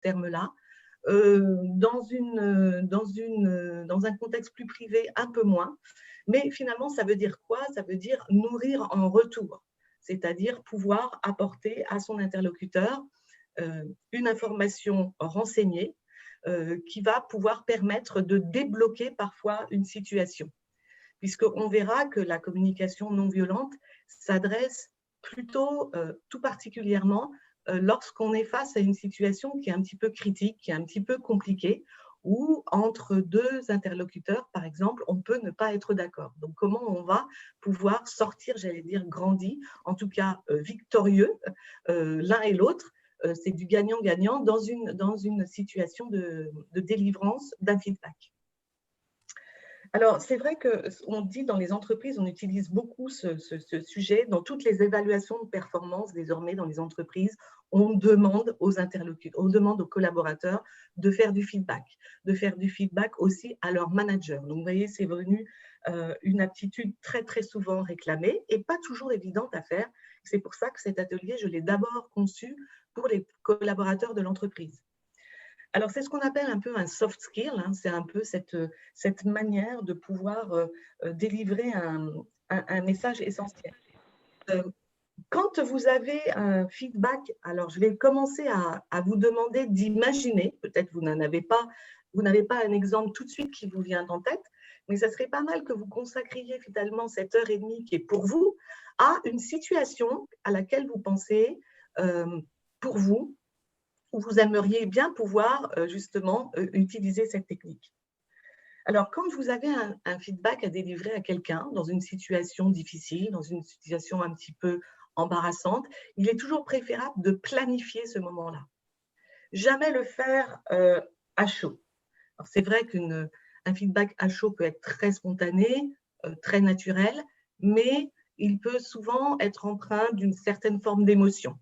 terme-là. Dans un contexte plus privé, un peu moins. Mais finalement, ça veut dire quoi? Ça veut dire nourrir en retour, c'est-à-dire pouvoir apporter à son interlocuteur une information renseignée qui va pouvoir permettre de débloquer parfois une situation. Puisqu'on verra que la communication non violente s'adresse plutôt, tout particulièrement, lorsqu'on est face à une situation qui est un petit peu critique, qui est un petit peu compliquée, où entre deux interlocuteurs, par exemple, on peut ne pas être d'accord. Donc, comment on va pouvoir sortir, j'allais dire, grandi, en tout cas victorieux, l'un et l'autre, c'est du gagnant-gagnant dans une situation de délivrance d'un feedback. Alors, c'est vrai qu'on dit dans les entreprises, on utilise beaucoup ce sujet. Dans toutes les évaluations de performance, désormais, dans les entreprises, on demande aux interlocuteurs, on demande aux collaborateurs de faire du feedback aussi à leur manager. Donc, vous voyez, c'est devenu une aptitude très, très souvent réclamée et pas toujours évidente à faire. C'est pour ça que cet atelier, je l'ai d'abord conçu pour les collaborateurs de l'entreprise. Alors, c'est ce qu'on appelle un peu un soft skill, hein. C'est un peu cette manière de pouvoir délivrer un message essentiel. Quand vous avez un feedback, alors je vais commencer à vous demander d'imaginer, peut-être vous n'avez pas un exemple tout de suite qui vous vient en tête, mais ça serait pas mal que vous consacriez finalement cette heure et demie qui est pour vous à une situation à laquelle vous pensez pour vous, où vous aimeriez bien pouvoir justement utiliser cette technique. Alors, quand vous avez un feedback à délivrer à quelqu'un dans une situation difficile, dans une situation un petit peu embarrassante, il est toujours préférable de planifier ce moment-là. Jamais le faire à chaud. Alors, c'est vrai qu'un feedback à chaud peut être très spontané, très naturel, mais il peut souvent être empreint d'une certaine forme d'émotion.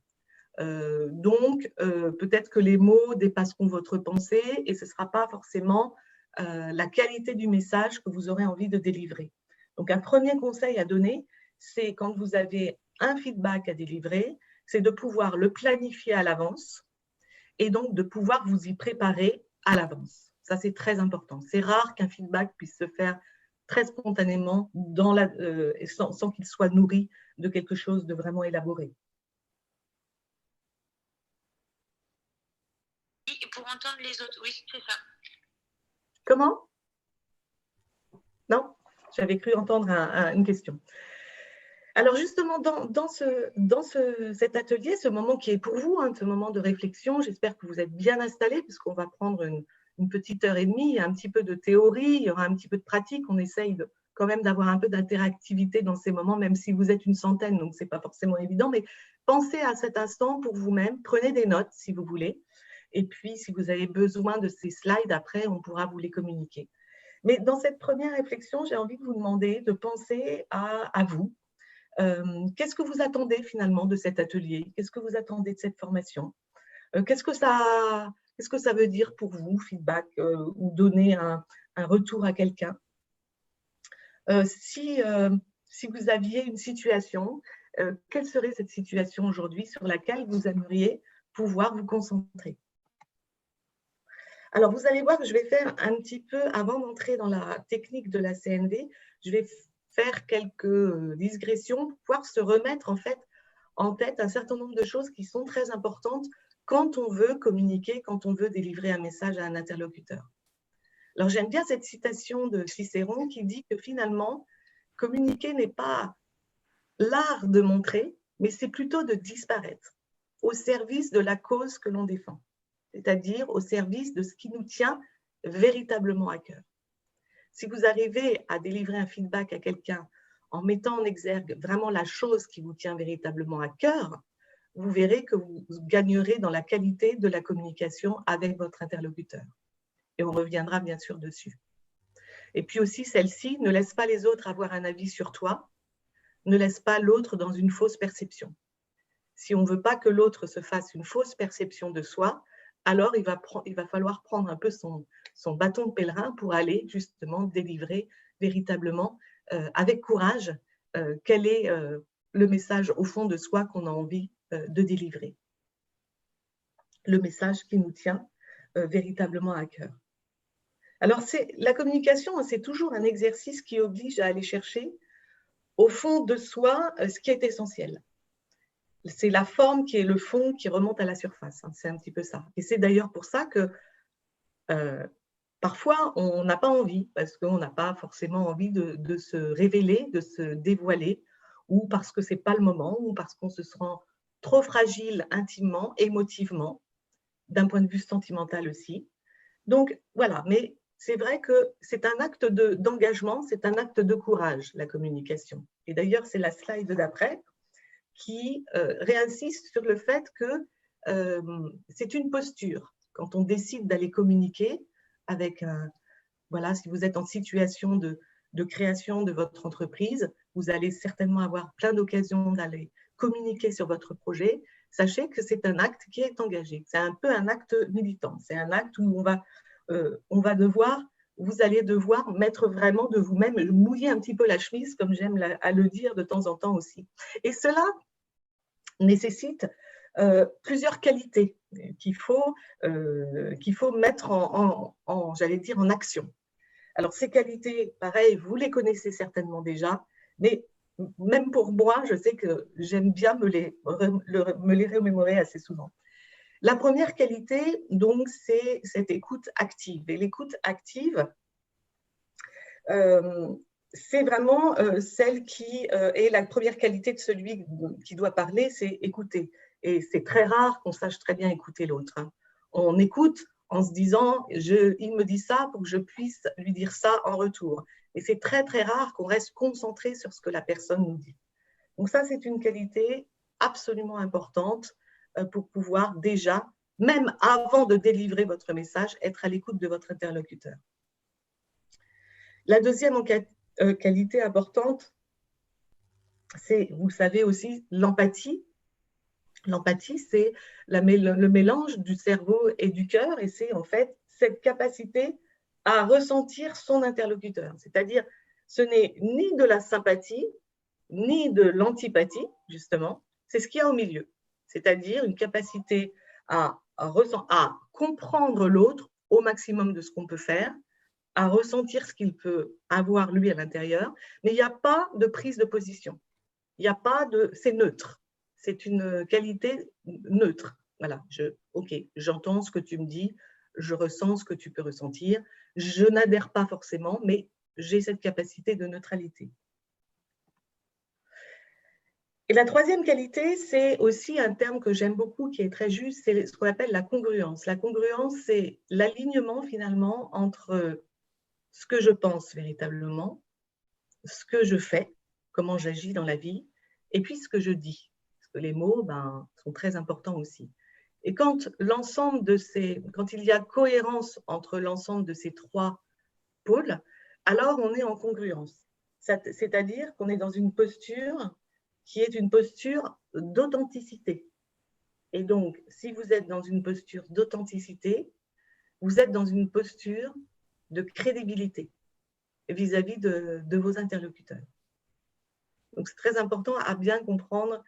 Donc, peut-être que les mots dépasseront votre pensée et ce ne sera pas forcément la qualité du message que vous aurez envie de délivrer. Donc, un premier conseil à donner, c'est quand vous avez un feedback à délivrer, c'est de pouvoir le planifier à l'avance et donc de pouvoir vous y préparer à l'avance. Ça, c'est très important. C'est rare qu'un feedback puisse se faire très spontanément sans qu'il soit nourri de quelque chose de vraiment élaboré. Et pour entendre les autres, oui, c'est ça. Comment? Non, j'avais cru entendre une question. Alors justement, dans cet atelier, ce moment qui est pour vous, hein, ce moment de réflexion, j'espère que vous êtes bien installés puisqu'on va prendre une petite heure et demie, il y a un petit peu de théorie, il y aura un petit peu de pratique, on essaye quand même d'avoir un peu d'interactivité dans ces moments, même si vous êtes une centaine, donc ce n'est pas forcément évident, mais pensez à cet instant pour vous-même, prenez des notes si vous voulez, et puis si vous avez besoin de ces slides, après, on pourra vous les communiquer. Mais dans cette première réflexion, j'ai envie de vous demander de penser à vous. Qu'est-ce que vous attendez finalement de cet atelier? Qu'est-ce que vous attendez de cette formation? Qu'est-ce que ça veut dire pour vous, feedback, ou donner un retour à quelqu'un? Si vous aviez une situation, quelle serait cette situation aujourd'hui sur laquelle vous aimeriez pouvoir vous concentrer? Alors, vous allez voir que je vais faire un petit peu, avant d'entrer dans la technique de la CNV, je vais faire quelques digressions pour pouvoir se remettre en tête un certain nombre de choses qui sont très importantes quand on veut communiquer, quand on veut délivrer un message à un interlocuteur. Alors, j'aime bien cette citation de Cicéron qui dit que finalement, communiquer n'est pas l'art de montrer, mais c'est plutôt de disparaître au service de la cause que l'on défend, c'est-à-dire au service de ce qui nous tient véritablement à cœur. Si vous arrivez à délivrer un feedback à quelqu'un en mettant en exergue vraiment la chose qui vous tient véritablement à cœur, vous verrez que vous gagnerez dans la qualité de la communication avec votre interlocuteur. Et on reviendra bien sûr dessus. Et puis aussi, celle-ci ne laisse pas les autres avoir un avis sur toi, ne laisse pas l'autre dans une fausse perception. Si on ne veut pas que l'autre se fasse une fausse perception de soi, alors il va falloir prendre un peu son bâton de pèlerin pour aller justement délivrer véritablement avec courage quel est le message au fond de soi qu'on a envie de délivrer. Le message qui nous tient véritablement à cœur. Alors, la communication, c'est toujours un exercice qui oblige à aller chercher au fond de soi ce qui est essentiel. C'est la forme qui est le fond qui remonte à la surface. Hein, c'est un petit peu ça. Et c'est d'ailleurs pour ça que parfois, on n'a pas envie, parce qu'on n'a pas forcément envie de se révéler, de se dévoiler, ou parce que ce n'est pas le moment, ou parce qu'on se sent trop fragile intimement, émotivement, d'un point de vue sentimental aussi. Donc, voilà, mais c'est vrai que c'est un acte d'engagement, c'est un acte de courage, la communication. Et d'ailleurs, c'est la slide d'après qui réinsiste sur le fait que c'est une posture. Quand on décide d'aller communiquer avec voilà, si vous êtes en situation de création de votre entreprise, vous allez certainement avoir plein d'occasions d'aller communiquer sur votre projet. Sachez que c'est un acte qui est engagé. C'est un peu un acte militant. C'est un acte où vous allez devoir mettre vraiment de vous-même, mouiller un petit peu la chemise, comme j'aime à le dire de temps en temps aussi. Et cela nécessite plusieurs qualités qu'il faut mettre j'allais dire, en action. Alors, ces qualités, pareil, vous les connaissez certainement déjà, mais même pour moi, je sais que j'aime bien me les remémorer assez souvent. La première qualité, donc, c'est cette écoute active. Et l'écoute active, c'est vraiment celle qui est la première qualité de celui qui doit parler, c'est écouter. Et c'est très rare qu'on sache très bien écouter l'autre. Hein. On écoute en se disant, il me dit ça pour que je puisse lui dire ça en retour. Et c'est très, très rare qu'on reste concentré sur ce que la personne nous dit. Donc ça, c'est une qualité absolument importante pour pouvoir déjà, même avant de délivrer votre message, être à l'écoute de votre interlocuteur. La deuxième qualité importante, c'est, vous savez aussi, l'empathie. L'empathie, c'est le mélange du cerveau et du cœur, et c'est en fait cette capacité à ressentir son interlocuteur. C'est-à-dire, ce n'est ni de la sympathie, ni de l'antipathie, justement, c'est ce qu'il y a au milieu. C'est-à-dire une capacité à comprendre l'autre au maximum de ce qu'on peut faire, à ressentir ce qu'il peut avoir lui à l'intérieur, mais il n'y a pas de prise de position. Il n'y a pas de… C'est neutre. C'est une qualité neutre. Voilà, ok, j'entends ce que tu me dis, je ressens ce que tu peux ressentir, je n'adhère pas forcément, mais j'ai cette capacité de neutralité. Et la troisième qualité, c'est aussi un terme que j'aime beaucoup, qui est très juste, c'est ce qu'on appelle la congruence. La congruence, c'est l'alignement finalement entre ce que je pense véritablement, ce que je fais, comment j'agis dans la vie, et puis ce que je dis. Parce que les mots sont très importants aussi. Et quand il y a cohérence entre l'ensemble de ces trois pôles, alors on est en congruence. C'est-à-dire qu'on est dans une posture qui est une posture d'authenticité. Et donc, si vous êtes dans une posture d'authenticité, vous êtes dans une posture de crédibilité vis-à-vis de vos interlocuteurs. Donc, c'est très important à bien comprendre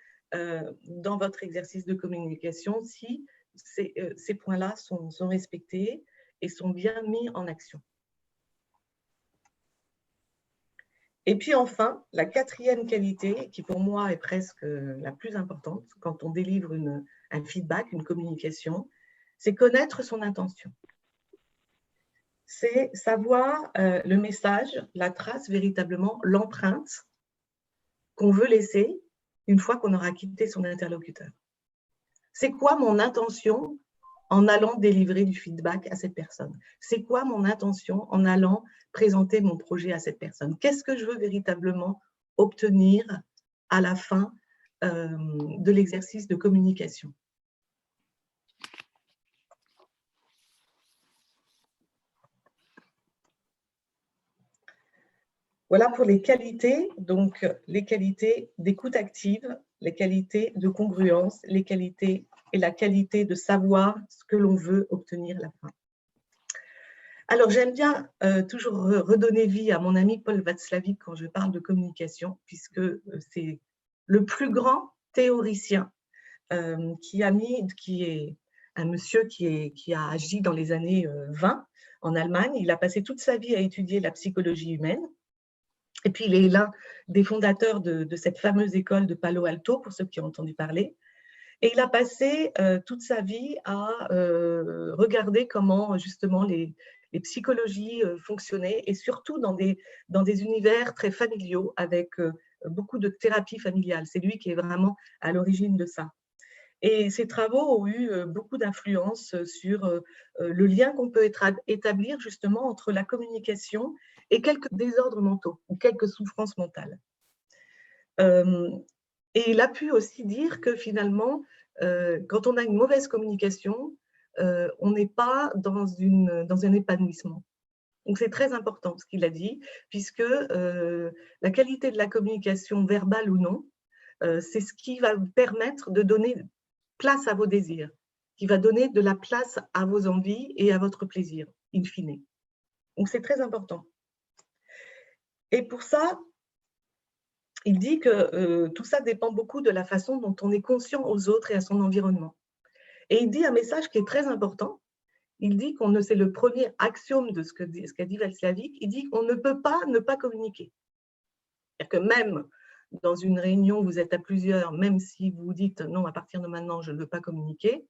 dans votre exercice de communication si ces points-là sont respectés et sont bien mis en action. Et puis enfin, la quatrième qualité, qui pour moi est presque la plus importante quand on délivre un feedback, une communication, c'est connaître son intention. C'est savoir le message, la trace véritablement, l'empreinte qu'on veut laisser une fois qu'on aura quitté son interlocuteur. C'est quoi mon intention en allant délivrer du feedback à cette personne? C'est quoi mon intention en allant présenter mon projet à cette personne? Qu'est-ce que je veux véritablement obtenir à la fin de l'exercice de communication? Voilà pour les qualités, donc les qualités d'écoute active, les qualités de congruence, les qualités et la qualité de savoir ce que l'on veut obtenir à la fin. Alors, j'aime bien toujours redonner vie à mon ami Paul Václavic quand je parle de communication, puisque c'est le plus grand théoricien qui est un monsieur qui a agi dans les années 20 en Allemagne. Il a passé toute sa vie à étudier la psychologie humaine. Et puis, il est l'un des fondateurs de cette fameuse école de Palo Alto, pour ceux qui ont entendu parler. Et il a passé toute sa vie à regarder comment, justement, les psychologies fonctionnaient, et surtout dans des univers très familiaux, avec beaucoup de thérapie familiale. C'est lui qui est vraiment à l'origine de ça. Et ces travaux ont eu beaucoup d'influence sur le lien qu'on peut établir justement entre la communication et quelques désordres mentaux ou quelques souffrances mentales. Et il a pu aussi dire que finalement, quand on a une mauvaise communication, on n'est pas dans un épanouissement. Donc c'est très important ce qu'il a dit, puisque la qualité de la communication, verbale ou non, c'est ce qui va vous permettre de donner place à vos désirs, qui va donner de la place à vos envies et à votre plaisir, in fine. Donc c'est très important. Et pour ça, il dit que tout ça dépend beaucoup de la façon dont on est conscient aux autres et à son environnement. Et il dit un message qui est très important. Il dit qu'on ne, c'est le premier axiome de ce qu'a dit Václavic, il dit qu'on ne peut pas ne pas communiquer. C'est-à-dire que même dans une réunion, vous êtes à plusieurs, même si vous dites non, à partir de maintenant, je ne veux pas communiquer,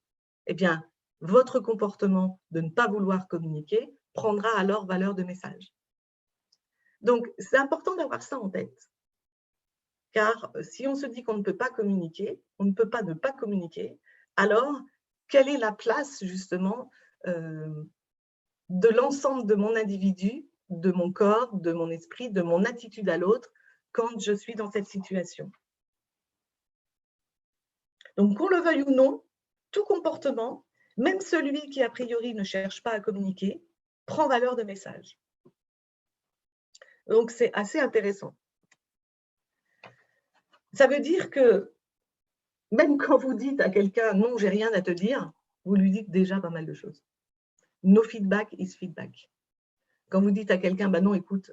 eh bien, votre comportement de ne pas vouloir communiquer prendra alors valeur de message. Donc, c'est important d'avoir ça en tête. Car si on se dit qu'on ne peut pas communiquer, on ne peut pas ne pas communiquer, alors quelle est la place justement de l'ensemble de mon individu, de mon corps, de mon esprit, de mon attitude à l'autre quand je suis dans cette situation? Donc, qu'on le veuille ou non, tout comportement, même celui qui a priori ne cherche pas à communiquer, prend valeur de message. Donc, c'est assez intéressant. Ça veut dire que même quand vous dites à quelqu'un « non, j'ai rien à te dire », vous lui dites déjà pas mal de choses. No feedback is feedback. Quand vous dites à quelqu'un « bah non, écoute,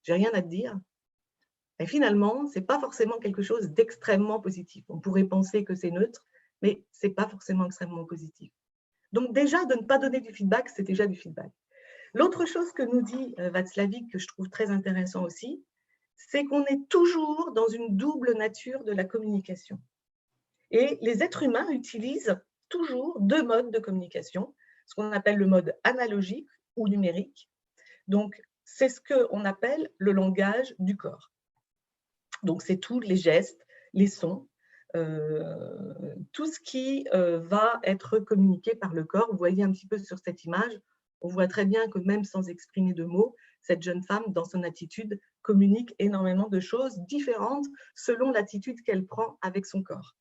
j'ai rien à te dire », et finalement, ce n'est pas forcément quelque chose d'extrêmement positif. On pourrait penser que c'est neutre, mais ce n'est pas forcément extrêmement positif. Donc déjà, de ne pas donner du feedback, c'est déjà du feedback. L'autre chose que nous dit Václavic, que je trouve très intéressant aussi, c'est qu'on est toujours dans une double nature de la communication. Et les êtres humains utilisent toujours deux modes de communication, ce qu'on appelle le mode analogique ou numérique. Donc, c'est ce qu'on appelle le langage du corps. Donc, c'est tous les gestes, les sons, tout ce qui va être communiqué par le corps. Vous voyez un petit peu sur cette image, on voit très bien que même sans exprimer de mots, cette jeune femme, dans son attitude, communique énormément de choses différentes selon l'attitude qu'elle prend avec son corps.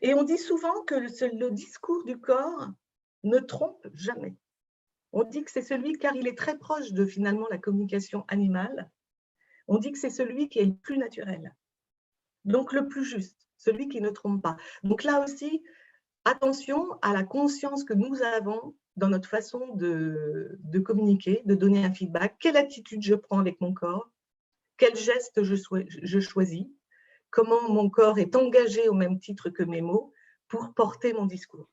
Et on dit souvent que le discours du corps ne trompe jamais. On dit que c'est celui, car il est très proche de finalement la communication animale, on dit que c'est celui qui est le plus naturel. Donc le plus juste, celui qui ne trompe pas. Donc là aussi, attention à la conscience que nous avons dans notre façon de communiquer, de donner un feedback. Quelle attitude je prends avec mon corps? Quel geste je choisis? Comment mon corps est engagé au même titre que mes mots pour porter mon discours?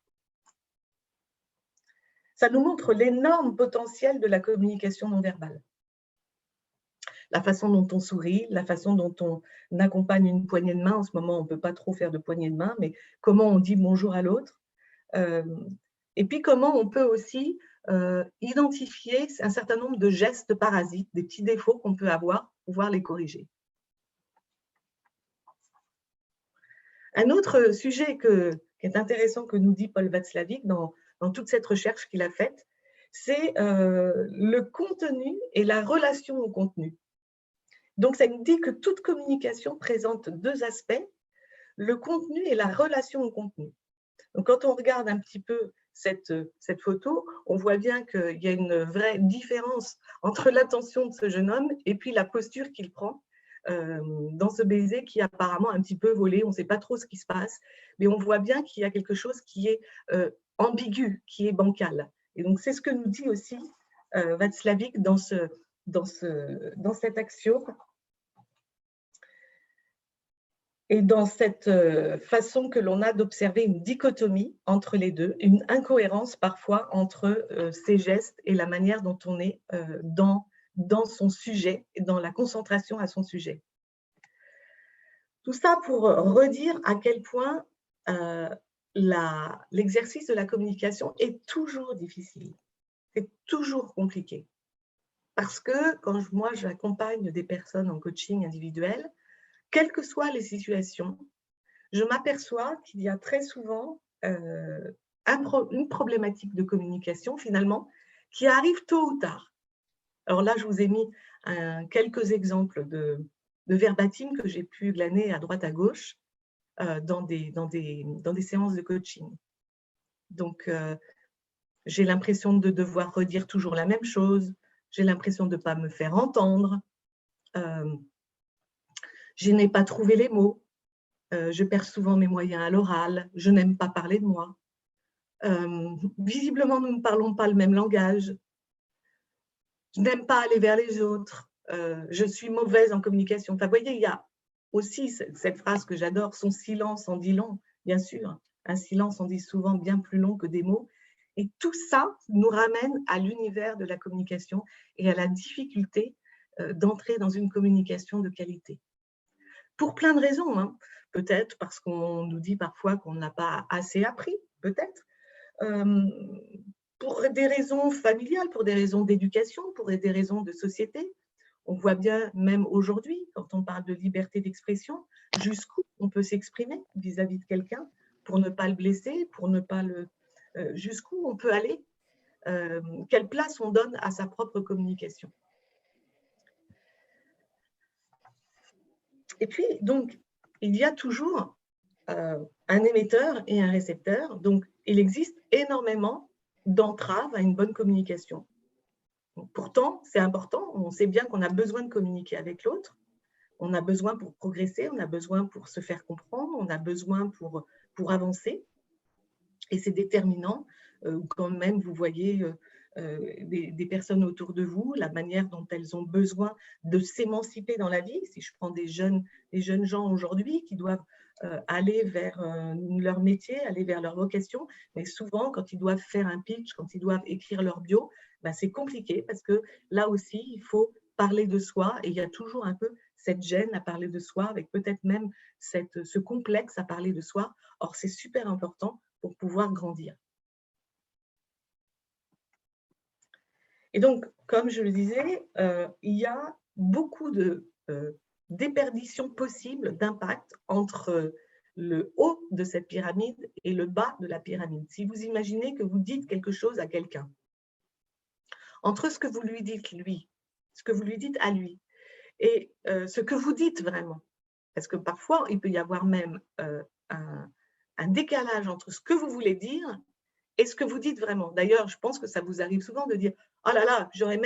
Ça nous montre l'énorme potentiel de la communication non verbale. La façon dont on sourit, la façon dont on accompagne une poignée de main. En ce moment, on ne peut pas trop faire de poignée de main, mais comment on dit bonjour à l'autre. Et puis, comment on peut aussi identifier un certain nombre de gestes parasites, des petits défauts qu'on peut avoir, pour pouvoir les corriger. Un autre sujet qui est intéressant que nous dit Paul Václavic dans toute cette recherche qu'il a faite, c'est le contenu et la relation au contenu. Donc, ça nous dit que toute communication présente deux aspects, le contenu et la relation au contenu. Donc, quand on regarde un petit peu cette photo, on voit bien qu'il y a une vraie différence entre l'attention de ce jeune homme et puis la posture qu'il prend dans ce baiser qui est apparemment un petit peu volé. On ne sait pas trop ce qui se passe, mais on voit bien qu'il y a quelque chose qui est ambigu, qui est bancal. Et donc, c'est ce que nous dit aussi Václavic dans cet axiome. Et dans cette façon que l'on a d'observer une dichotomie entre les deux, une incohérence parfois entre ces gestes et la manière dont on est dans son sujet, dans la concentration à son sujet. Tout ça pour redire à quel point l'exercice de la communication est toujours difficile, c'est toujours compliqué. Parce que quand moi j'accompagne des personnes en coaching individuel, quelles que soient les situations, je m'aperçois qu'il y a très souvent une problématique de communication finalement qui arrive tôt ou tard. Alors là, je vous ai mis quelques exemples de verbatim que j'ai pu glaner à droite à gauche dans des séances de coaching. Donc, j'ai l'impression de devoir redire toujours la même chose, j'ai l'impression de ne pas me faire entendre, je n'ai pas trouvé les mots, je perds souvent mes moyens à l'oral, je n'aime pas parler de moi. Visiblement, nous ne parlons pas le même langage. Je n'aime pas aller vers les autres. Je suis mauvaise en communication. Enfin, vous voyez, il y a aussi cette phrase que j'adore, son silence en dit long, bien sûr. Un silence en dit souvent bien plus long que des mots. Et tout ça nous ramène à l'univers de la communication et à la difficulté d'entrer dans une communication de qualité. Pour plein de raisons, hein. Peut-être parce qu'on nous dit parfois qu'on n'a pas assez appris, peut-être. Pour des raisons familiales, pour des raisons d'éducation, pour des raisons de société. On voit bien, même aujourd'hui, quand on parle de liberté d'expression, jusqu'où on peut s'exprimer vis-à-vis de quelqu'un pour ne pas le blesser, pour ne pas le… jusqu'où on peut aller, quelle place on donne à sa propre communication. Et puis, donc, il y a toujours un émetteur et un récepteur. Donc, il existe énormément d'entraves à une bonne communication. Pourtant, c'est important, on sait bien qu'on a besoin de communiquer avec l'autre, on a besoin pour progresser, on a besoin pour se faire comprendre, on a besoin pour avancer. Et c'est déterminant quand même vous voyez des personnes autour de vous, la manière dont elles ont besoin de s'émanciper dans la vie. Si je prends des jeunes gens aujourd'hui qui doivent aller vers leur métier, aller vers leur vocation, mais souvent quand ils doivent faire un pitch, quand ils doivent écrire leur bio, ben, c'est compliqué parce que là aussi, il faut parler de soi et il y a toujours un peu cette gêne à parler de soi, avec peut-être même ce complexe à parler de soi. Or, c'est super important pour pouvoir grandir. Et donc, comme je le disais, il y a beaucoup de déperditions possibles d'impact entre le haut de cette pyramide et le bas de la pyramide. Si vous imaginez que vous dites quelque chose à quelqu'un, entre ce que vous lui dites lui, ce que vous lui dites à lui, et ce que vous dites vraiment, parce que parfois, il peut y avoir même un décalage entre ce que vous voulez dire et ce que vous dites vraiment. D'ailleurs, je pense que ça vous arrive souvent de dire « Oh là là, j'aurais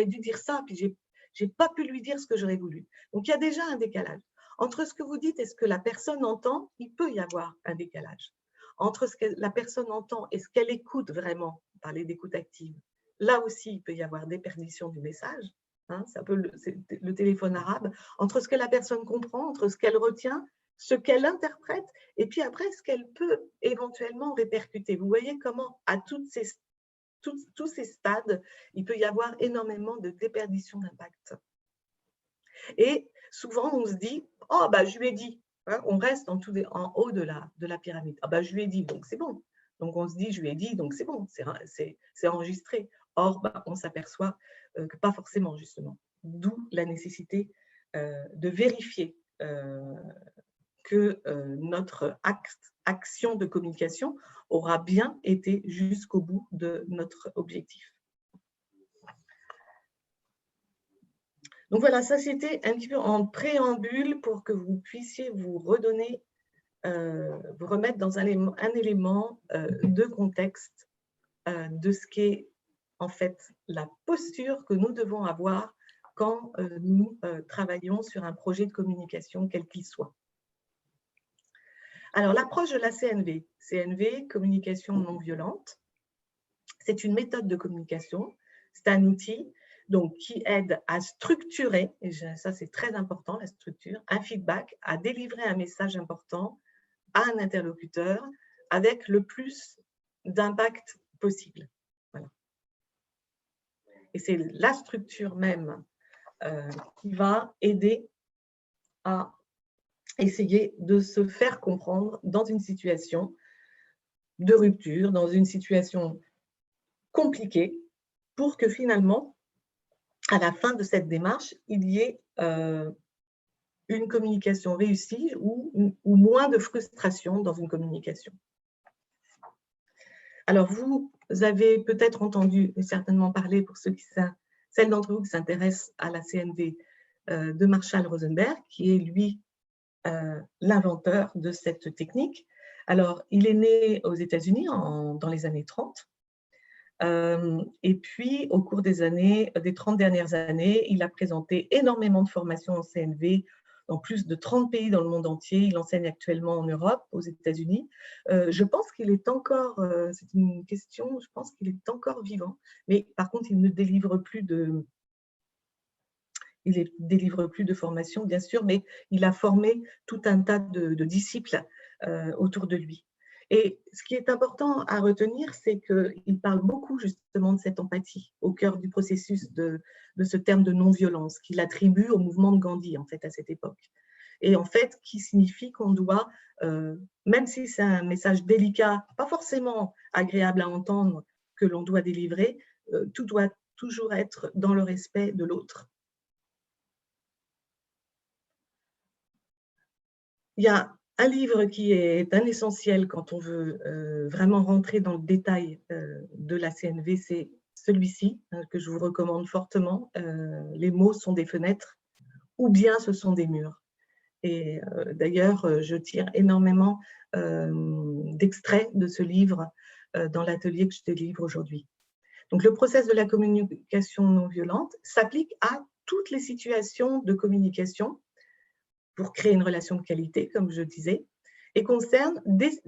dû dire ça, puis je n'ai pas pu lui dire ce que j'aurais voulu. » Donc, il y a déjà un décalage. Entre ce que vous dites et ce que la personne entend, il peut y avoir un décalage. Entre ce que la personne entend et ce qu'elle écoute vraiment, parler d'écoute active, là aussi, il peut y avoir déperdition du message. Hein, c'est le téléphone arabe. Entre ce que la personne comprend, entre ce qu'elle retient, ce qu'elle interprète, et puis après, ce qu'elle peut éventuellement répercuter. Vous voyez comment, à tous ces stades, il peut y avoir énormément de déperdition d'impact. Et souvent, on se dit, « Oh, bah, je lui ai dit. Hein, » on reste en haut de la pyramide. « Ah, bah, je lui ai dit, donc c'est bon. » Donc, on se dit, « Je lui ai dit, donc c'est bon, c'est enregistré. » Or, bah, on s'aperçoit que pas forcément, justement. D'où la nécessité de vérifier que notre action de communication aura bien été jusqu'au bout de notre objectif. Donc voilà, ça c'était un petit peu en préambule pour que vous puissiez vous redonner, vous remettre dans un élément de contexte de ce qu'est en fait la posture que nous devons avoir quand nous travaillons sur un projet de communication, quel qu'il soit. Alors, l'approche de la CNV, communication non violente, c'est une méthode de communication, c'est un outil donc qui aide à structurer, et ça c'est très important, la structure, un feedback, à délivrer un message important à un interlocuteur avec le plus d'impact possible. Voilà. Et c'est la structure même qui va aider à essayer de se faire comprendre dans une situation de rupture, dans une situation compliquée, pour que finalement, à la fin de cette démarche, il y ait une communication réussie ou moins de frustration dans une communication. Alors, vous avez peut-être entendu et certainement parler, pour celles d'entre vous qui s'intéressent à la CNV, de Marshall Rosenberg, qui est lui l'inventeur de cette technique. Alors, il est né aux États-Unis dans les années 30. Et puis, au cours des 30 dernières années, il a présenté énormément de formations en CNV dans plus de 30 pays dans le monde entier. Il enseigne actuellement en Europe, aux États-Unis. Je pense qu'il est encore, c'est une question, je pense qu'il est encore vivant, mais par contre, il ne délivre plus de formation, bien sûr, mais il a formé tout un tas de disciples autour de lui. Et ce qui est important à retenir, c'est qu'il parle beaucoup justement de cette empathie au cœur du processus de ce terme de non-violence qu'il attribue au mouvement de Gandhi, en fait, à cette époque. Et en fait, qui signifie qu'on doit, même si c'est un message délicat, pas forcément agréable à entendre, que l'on doit délivrer, tout doit toujours être dans le respect de l'autre. Il y a un livre qui est un essentiel quand on veut vraiment rentrer dans le détail de la CNV, c'est celui-ci, que je vous recommande fortement. Les mots sont des fenêtres ou bien ce sont des murs. Et d'ailleurs, je tire énormément d'extraits de ce livre dans l'atelier que je délivre aujourd'hui. Donc, le process de la communication non violente s'applique à toutes les situations de communication pour créer une relation de qualité, comme je disais, et concerne des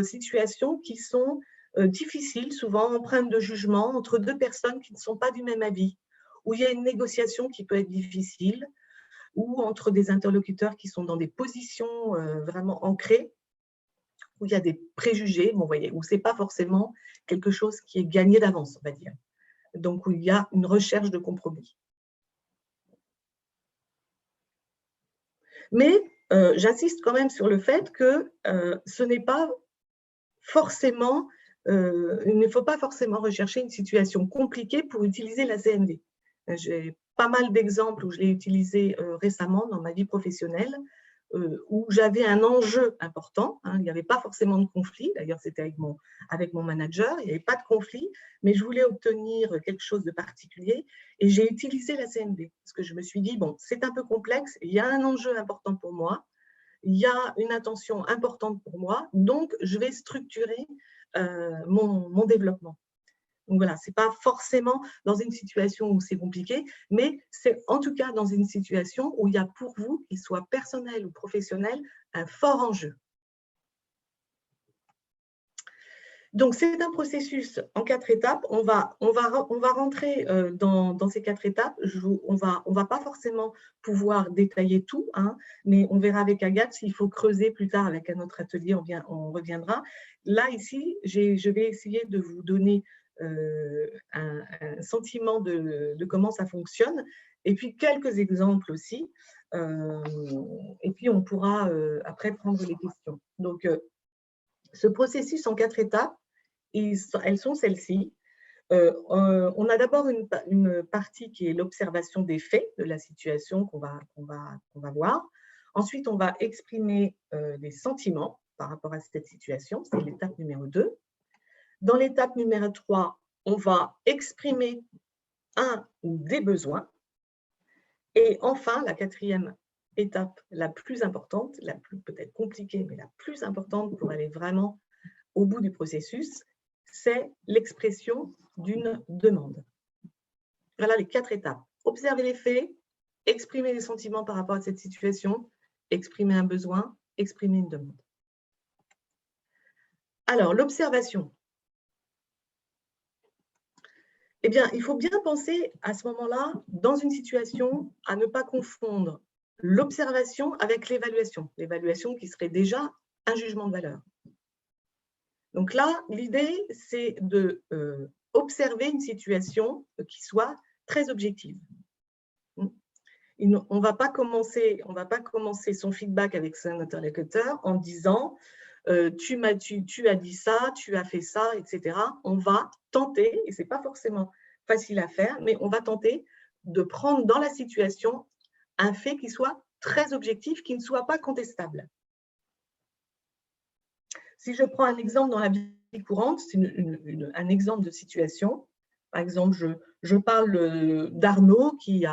situations qui sont difficiles, souvent empreintes de jugement, entre deux personnes qui ne sont pas du même avis, où il y a une négociation qui peut être difficile, ou entre des interlocuteurs qui sont dans des positions vraiment ancrées, où il y a des préjugés, bon, vous voyez, où ce n'est pas forcément quelque chose qui est gagné d'avance, on va dire. Donc, où il y a une recherche de compromis. Mais j'insiste quand même sur le fait que ce n'est pas forcément, il ne faut pas forcément rechercher une situation compliquée pour utiliser la CNV. J'ai pas mal d'exemples où je l'ai utilisé récemment dans ma vie professionnelle, où j'avais un enjeu important, hein, il n'y avait pas forcément de conflit, d'ailleurs c'était avec mon manager, il n'y avait pas de conflit, mais je voulais obtenir quelque chose de particulier et j'ai utilisé la CNV parce que je me suis dit, bon, c'est un peu complexe, il y a un enjeu important pour moi, il y a une intention importante pour moi, donc je vais structurer mon développement. Donc voilà, ce n'est pas forcément dans une situation où c'est compliqué, mais c'est en tout cas dans une situation où il y a pour vous, qu'il soit personnel ou professionnel, un fort enjeu. Donc c'est un processus en 4 étapes. On va rentrer dans ces 4 étapes. On va pas forcément pouvoir détailler tout, hein, mais on verra avec Agathe s'il faut creuser plus tard avec un autre atelier, on reviendra. Là, ici, je vais essayer de vous donner un sentiment de comment ça fonctionne, et puis quelques exemples aussi, et puis on pourra après prendre les questions. Donc, ce processus en 4 étapes, elles sont celles-ci. On a d'abord une partie qui est l'observation des faits de la situation qu'on va voir. Ensuite, on va exprimer des sentiments par rapport à cette situation, c'est l'étape numéro 2. Dans l'étape numéro 3, on va exprimer un ou des besoins. Et enfin, la 4e étape, la plus importante, la plus peut-être compliquée, mais la plus importante pour aller vraiment au bout du processus, c'est l'expression d'une demande. Voilà les 4 étapes. Observer les faits, exprimer les sentiments par rapport à cette situation, exprimer un besoin, exprimer une demande. Alors, l'observation. Eh bien, il faut bien penser à ce moment-là, dans une situation, à ne pas confondre l'observation avec l'évaluation. L'évaluation qui serait déjà un jugement de valeur. Donc là, l'idée, c'est de observer une situation qui soit très objective. On ne va pas commencer son feedback avec son interlocuteur en disant tu as dit ça, tu as fait ça, etc. On va tenter, et ce n'est pas forcément facile à faire, mais on va tenter de prendre dans la situation un fait qui soit très objectif, qui ne soit pas contestable. Si je prends un exemple dans la vie courante, c'est un exemple de situation. Par exemple, je parle d'Arnaud qui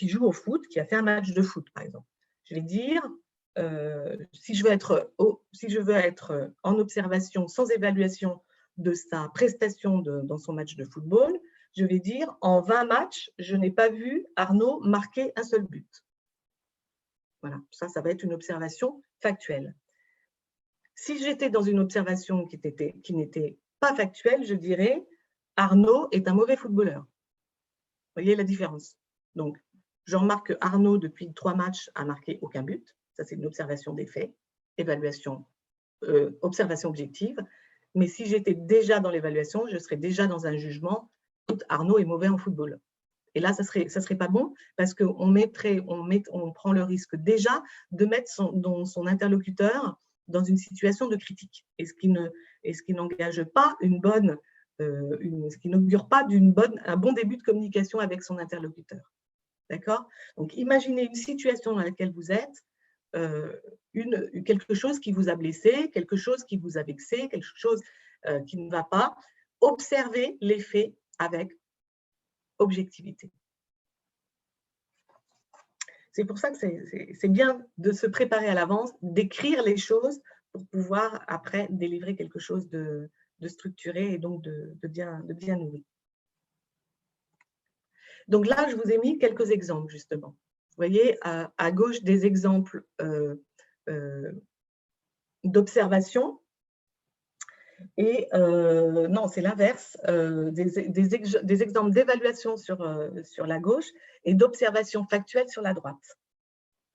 joue au foot, qui a fait un match de foot, par exemple. Je vais dire, si je veux être en observation sans évaluation de sa prestation dans son match de football, je vais dire, en 20 matchs, je n'ai pas vu Arnaud marquer un seul but. Voilà, ça va être une observation factuelle. Si j'étais dans une observation qui n'était pas factuelle, je dirais Arnaud est un mauvais footballeur. Vous voyez la différence? Donc, je remarque que Arnaud, depuis 3 matchs, a marqué aucun but. Ça, c'est une observation des faits, observation objective. Mais si j'étais déjà dans l'évaluation, je serais déjà dans un jugement. Arnaud est mauvais en football. Et là, ça serait pas bon parce qu'on prend le risque déjà de mettre son interlocuteur dans une situation de critique, et ce qui n'engage pas ce qui n'augure pas un bon début de communication avec son interlocuteur. D'accord? Donc, imaginez une situation dans laquelle vous êtes, quelque chose qui vous a blessé, quelque chose qui vous a vexé, quelque chose qui ne va pas. Observez les faits avec objectivité. C'est pour ça que c'est bien de se préparer à l'avance, d'écrire les choses pour pouvoir après délivrer quelque chose de structuré et donc de bien nourri. Donc là, je vous ai mis quelques exemples justement. Vous voyez à gauche des exemples d'observation et non, c'est l'inverse, des exemples d'évaluation sur la gauche et d'observation factuelle sur la droite.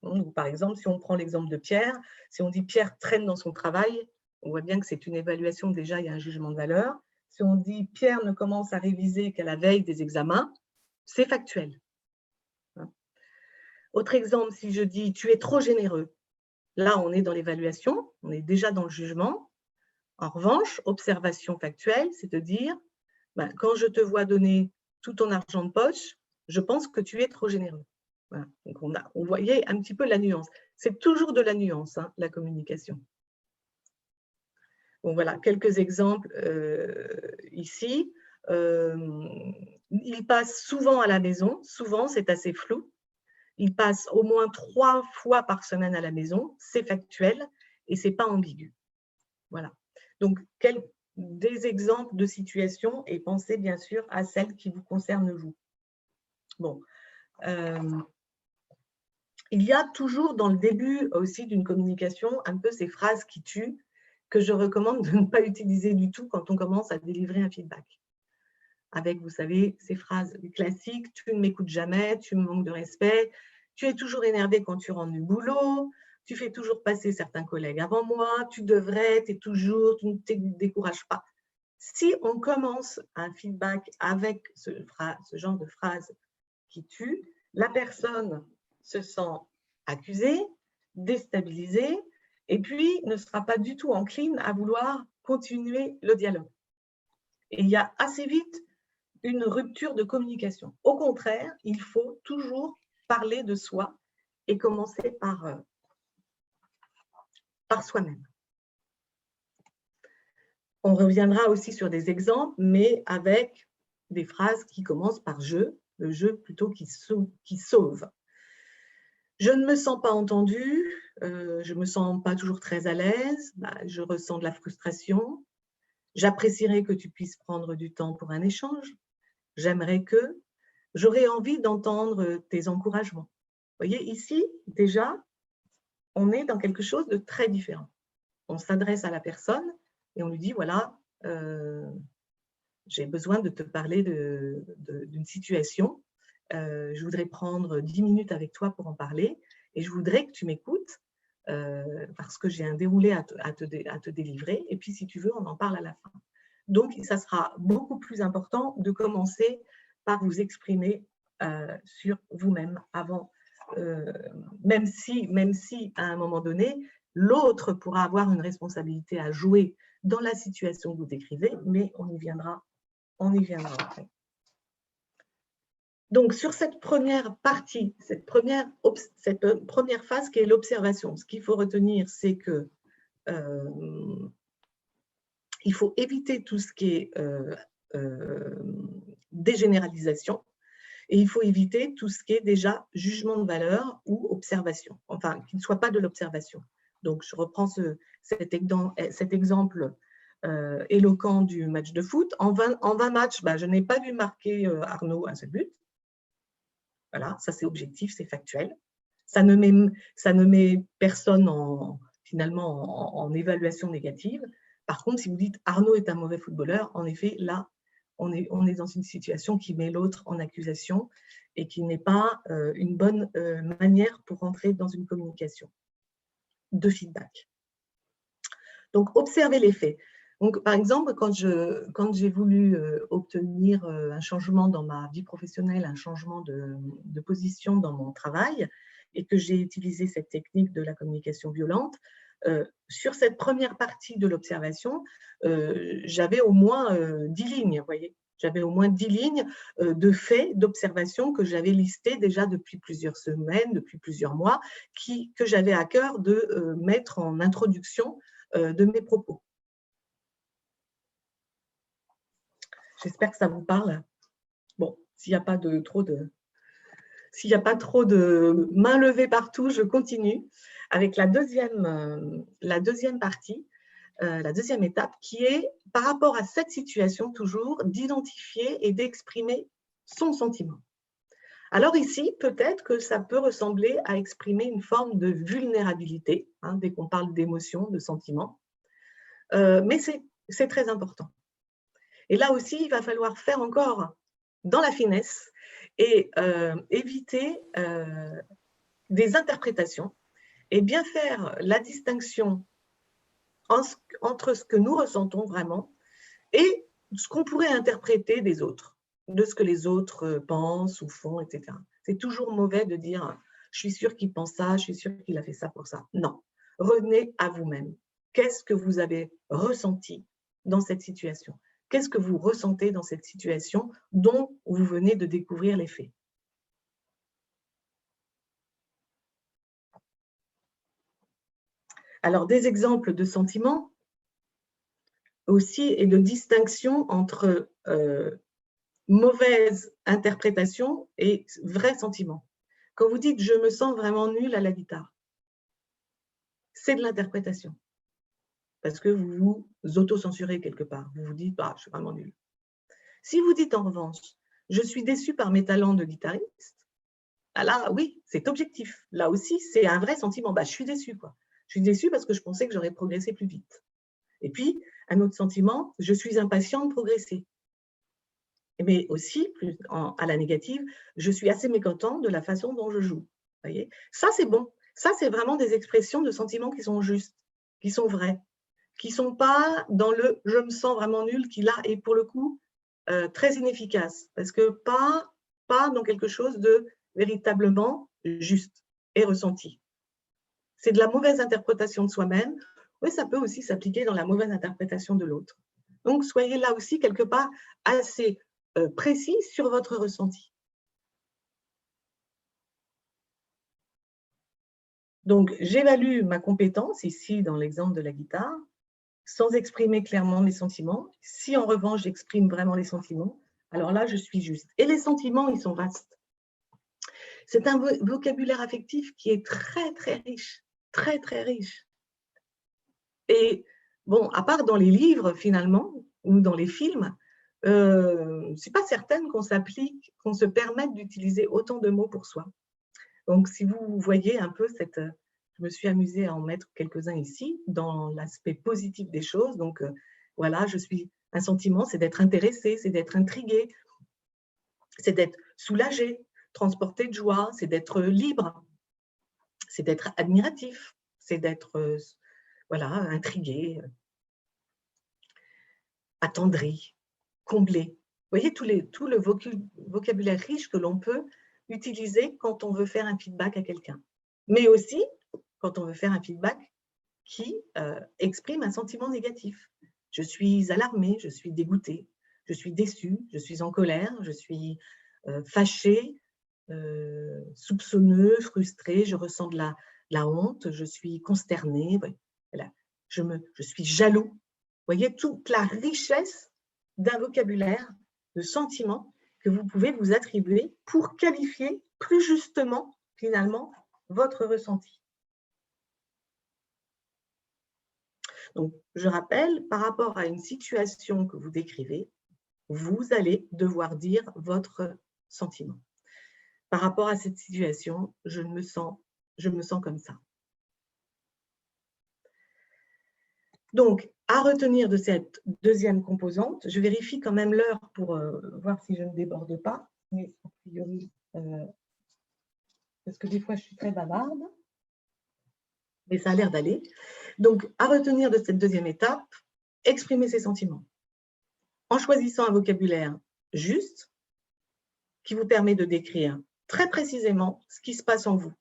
Donc, par exemple, si on prend l'exemple de Pierre, si on dit Pierre traîne dans son travail, on voit bien que c'est une évaluation, déjà il y a un jugement de valeur. Si on dit Pierre ne commence à réviser qu'à la veille des examens, c'est factuel. Autre exemple, si je dis tu es trop généreux, là on est dans l'évaluation, on est déjà dans le jugement. En revanche, observation factuelle, c'est de dire quand je te vois donner tout ton argent de poche, je pense que tu es trop généreux. Voilà. Donc on voyait un petit peu la nuance. C'est toujours de la nuance, hein, la communication. Bon, voilà, quelques exemples ici. Il passe souvent à la maison. Souvent, c'est assez flou. Il passe au moins 3 fois par semaine à la maison. C'est factuel et ce n'est pas ambigu. Voilà. Donc, des exemples de situations et pensez bien sûr à celles qui vous concernent vous. Bon. Il y a toujours dans le début aussi d'une communication un peu ces phrases qui tuent que je recommande de ne pas utiliser du tout quand on commence à délivrer un feedback. Avec, vous savez, ces phrases classiques, tu ne m'écoutes jamais, tu me manques de respect, tu es toujours énervé quand tu rentres du boulot, tu fais toujours passer certains collègues avant moi, tu devrais, tu ne te décourages pas. Si on commence un feedback avec ce genre de phrase qui tue, la personne se sent accusée, déstabilisée, et puis ne sera pas du tout encline à vouloir continuer le dialogue. Et il y a assez vite une rupture de communication. Au contraire, il faut toujours parler de soi et commencer par soi-même. On reviendra aussi sur des exemples, mais avec des phrases qui commencent par « je », le « je » plutôt qui sauve. Je ne me sens pas entendue, je ne me sens pas toujours très à l'aise, je ressens de la frustration. J'apprécierais que tu puisses prendre du temps pour un échange. J'aimerais que, j'aurais envie d'entendre tes encouragements. Vous voyez, ici, déjà, on est dans quelque chose de très différent. On s'adresse à la personne et on lui dit, voilà, j'ai besoin de te parler d'une situation. Je voudrais prendre 10 minutes avec toi pour en parler et je voudrais que tu m'écoutes parce que j'ai un déroulé à te délivrer. Et puis, si tu veux, on en parle à la fin. Donc, ça sera beaucoup plus important de commencer par vous exprimer sur vous-même avant, même si à un moment donné, l'autre pourra avoir une responsabilité à jouer dans la situation que vous décrivez, mais on y viendra après. Donc, sur cette première partie, cette première phase qui est l'observation, ce qu'il faut retenir, c'est que il faut éviter tout ce qui est dégénéralisation et il faut éviter tout ce qui est déjà jugement de valeur ou observation, enfin, qui ne soit pas de l'observation. Donc, je reprends cet exemple éloquent du match de foot. En 20 matchs, je n'ai pas vu marquer Arnaud un seul but. Voilà, ça c'est objectif, c'est factuel. Ça ne met personne finalement en évaluation négative. Par contre, si vous dites Arnaud est un mauvais footballeur, en effet, là, on est dans une situation qui met l'autre en accusation et qui n'est pas une bonne manière pour entrer dans une communication de feedback. Donc, observez les faits. Donc, par exemple, quand j'ai voulu obtenir un changement dans ma vie professionnelle, un changement de position dans mon travail, et que j'ai utilisé cette technique de la communication violente, sur cette première partie de l'observation, j'avais au moins 10 lignes, vous voyez. J'avais au moins 10 lignes de faits, d'observations que j'avais listées déjà depuis plusieurs semaines, depuis plusieurs mois, que j'avais à cœur de mettre en introduction de mes propos. J'espère que ça vous parle. Bon, s'il n'y a pas trop de mains levées partout, je continue avec la deuxième partie, la deuxième étape, qui est, par rapport à cette situation, toujours, d'identifier et d'exprimer son sentiment. Alors ici, peut-être que ça peut ressembler à exprimer une forme de vulnérabilité, hein, dès qu'on parle d'émotion, de sentiment, mais c'est très important. Et là aussi, il va falloir faire encore dans la finesse et éviter des interprétations et bien faire la distinction entre ce que nous ressentons vraiment et ce qu'on pourrait interpréter des autres, de ce que les autres pensent ou font, etc. C'est toujours mauvais de dire « je suis sûre qu'il pense ça, je suis sûre qu'il a fait ça pour ça ». Non, revenez à vous-même. Qu'est-ce que vous avez ressenti dans cette situation ? Qu'est-ce que vous ressentez dans cette situation dont vous venez de découvrir les faits? Alors, des exemples de sentiments aussi et de distinction entre mauvaise interprétation et vrai sentiment. Quand vous dites « je me sens vraiment nul à la guitare », c'est de l'interprétation. Parce que vous vous auto-censurez quelque part. Vous vous dites « je suis vraiment nul ». Si vous dites en revanche « je suis déçu par mes talents de guitariste », là, oui, c'est objectif. Là aussi, c'est un vrai sentiment. Je suis déçu, quoi. Je suis déçue parce que je pensais que j'aurais progressé plus vite. Et puis, un autre sentiment, je suis impatient de progresser. Mais aussi, à la négative, je suis assez mécontent de la façon dont je joue. Voyez, ça, c'est bon. Ça, c'est vraiment des expressions de sentiments qui sont justes, qui sont vrais, qui ne sont pas dans le « je me sens vraiment nul » qui, là, est pour le coup très inefficace, parce que pas dans quelque chose de véritablement juste et ressenti. C'est de la mauvaise interprétation de soi-même, mais ça peut aussi s'appliquer dans la mauvaise interprétation de l'autre. Donc, soyez là aussi quelque part assez précis sur votre ressenti. Donc, j'évalue ma compétence, ici dans l'exemple de la guitare, sans exprimer clairement mes sentiments. Si en revanche, j'exprime vraiment les sentiments, alors là, je suis juste. Et les sentiments, ils sont vastes. C'est un vocabulaire affectif qui est très, très riche, très, très riche. Et bon, à part dans les livres, finalement, ou dans les films, je ne suis pas certaine qu'on se permette d'utiliser autant de mots pour soi. Donc, si vous voyez un peu je me suis amusée à en mettre quelques-uns ici, dans l'aspect positif des choses. Donc, voilà, je suis Un sentiment, c'est d'être intéressé, c'est d'être intrigué, c'est d'être soulagé, transporté de joie, c'est d'être libre, c'est d'être admiratif, c'est d'être voilà, intrigué, attendri, comblé. Vous voyez tout le vocabulaire riche que l'on peut utiliser quand on veut faire un feedback à quelqu'un. Mais aussi quand on veut faire un feedback qui exprime un sentiment négatif. Je suis alarmée, je suis dégoûtée, je suis déçue, je suis en colère, je suis fâchée, soupçonneux, frustrée, je ressens de la honte, je suis consternée, voilà. Je suis jaloux. Vous voyez toute la richesse d'un vocabulaire, de sentiments que vous pouvez vous attribuer pour qualifier plus justement, finalement, votre ressenti. Donc, je rappelle, par rapport à une situation que vous décrivez, vous allez devoir dire votre sentiment. Par rapport à cette situation, je me sens comme ça. Donc, à retenir de cette deuxième composante, je vérifie quand même l'heure pour voir si je ne déborde pas. Mais a priori, parce que des fois, je suis très bavarde. Mais ça a l'air d'aller. Donc, à retenir de cette deuxième étape, exprimer ses sentiments. En choisissant un vocabulaire juste, qui vous permet de décrire très précisément ce qui se passe en vous.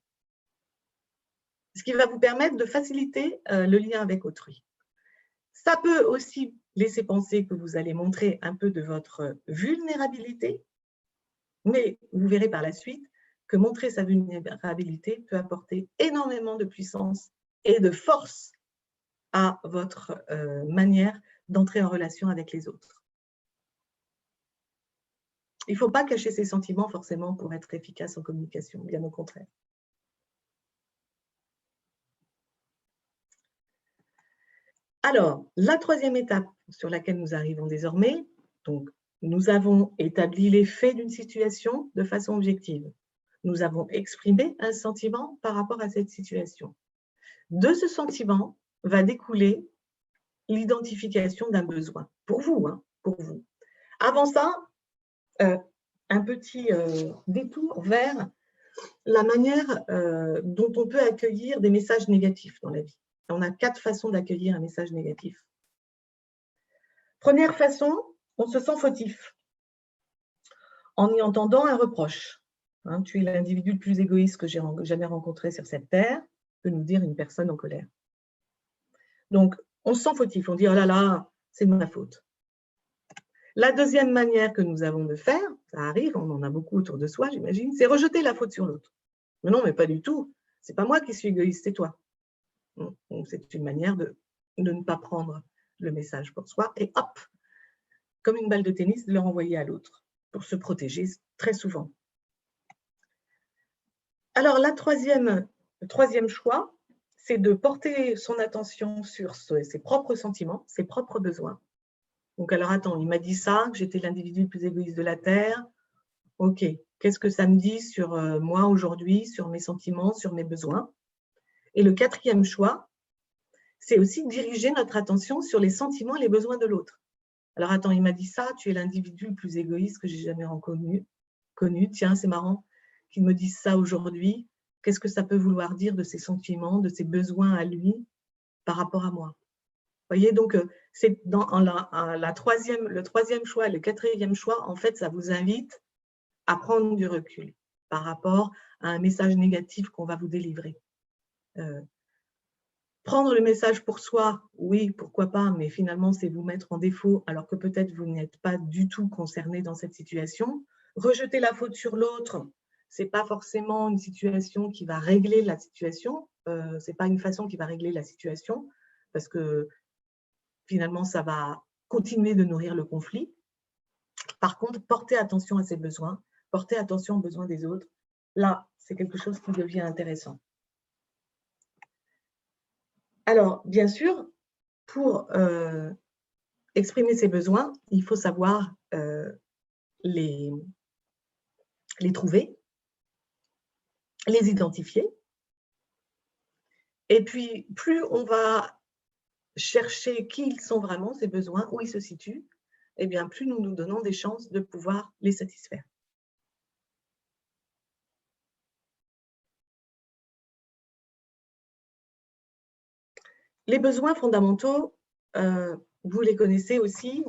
Ce qui va vous permettre de faciliter le lien avec autrui. Ça peut aussi laisser penser que vous allez montrer un peu de votre vulnérabilité, mais vous verrez par la suite que montrer sa vulnérabilité peut apporter énormément de puissance et de force à votre manière d'entrer en relation avec les autres. Il ne faut pas cacher ses sentiments forcément pour être efficace en communication, bien au contraire. Alors, la troisième étape sur laquelle nous arrivons désormais, donc, nous avons établi les faits d'une situation de façon objective. Nous avons exprimé un sentiment par rapport à cette situation. De ce sentiment va découler l'identification d'un besoin, pour vous, hein, pour vous. Avant ça, un petit détour vers la manière dont on peut accueillir des messages négatifs dans la vie. On a 4 façons d'accueillir un message négatif. Première façon, on se sent fautif en y entendant un reproche. Hein, tu es l'individu le plus égoïste que j'ai jamais rencontré sur cette terre, peut nous dire une personne en colère. Donc, on se sent fautif, on dit « oh là là, c'est de ma faute ». La deuxième manière que nous avons de faire, ça arrive, on en a beaucoup autour de soi, j'imagine, c'est rejeter la faute sur l'autre. Mais non, mais pas du tout. C'est pas moi qui suis égoïste, c'est toi. C'est une manière de ne pas prendre le message pour soi et hop, comme une balle de tennis, de le renvoyer à l'autre pour se protéger très souvent. Alors, le troisième choix, c'est de porter son attention sur ses propres sentiments, ses propres besoins. Donc, alors attends, il m'a dit ça, que j'étais l'individu le plus égoïste de la Terre. Ok, qu'est-ce que ça me dit sur moi aujourd'hui, sur mes sentiments, sur mes besoins? Et le quatrième choix, c'est aussi diriger notre attention sur les sentiments et les besoins de l'autre. Alors attends, il m'a dit ça, tu es l'individu le plus égoïste que j'ai jamais connu. Tiens, c'est marrant qu'il me dise ça aujourd'hui. Qu'est-ce que ça peut vouloir dire de ses sentiments, de ses besoins à lui par rapport à moi? Vous voyez, donc, c'est dans le troisième choix, le quatrième choix, en fait, ça vous invite à prendre du recul par rapport à un message négatif qu'on va vous délivrer. Prendre le message pour soi, oui, pourquoi pas, mais finalement, c'est vous mettre en défaut alors que peut-être vous n'êtes pas du tout concerné dans cette situation. Rejeter la faute sur l'autre, ce n'est pas forcément une situation qui va régler la situation, ce n'est pas une façon qui va régler la situation, parce que finalement, ça va continuer de nourrir le conflit. Par contre, porter attention à ses besoins, porter attention aux besoins des autres, là, c'est quelque chose qui devient intéressant. Alors, bien sûr, pour exprimer ses besoins, il faut savoir les trouver, les identifier. Et puis, plus on va chercher qui ils sont vraiment, ces besoins, où ils se situent, eh bien, plus nous nous donnons des chances de pouvoir les satisfaire. Les besoins fondamentaux, vous les connaissez aussi.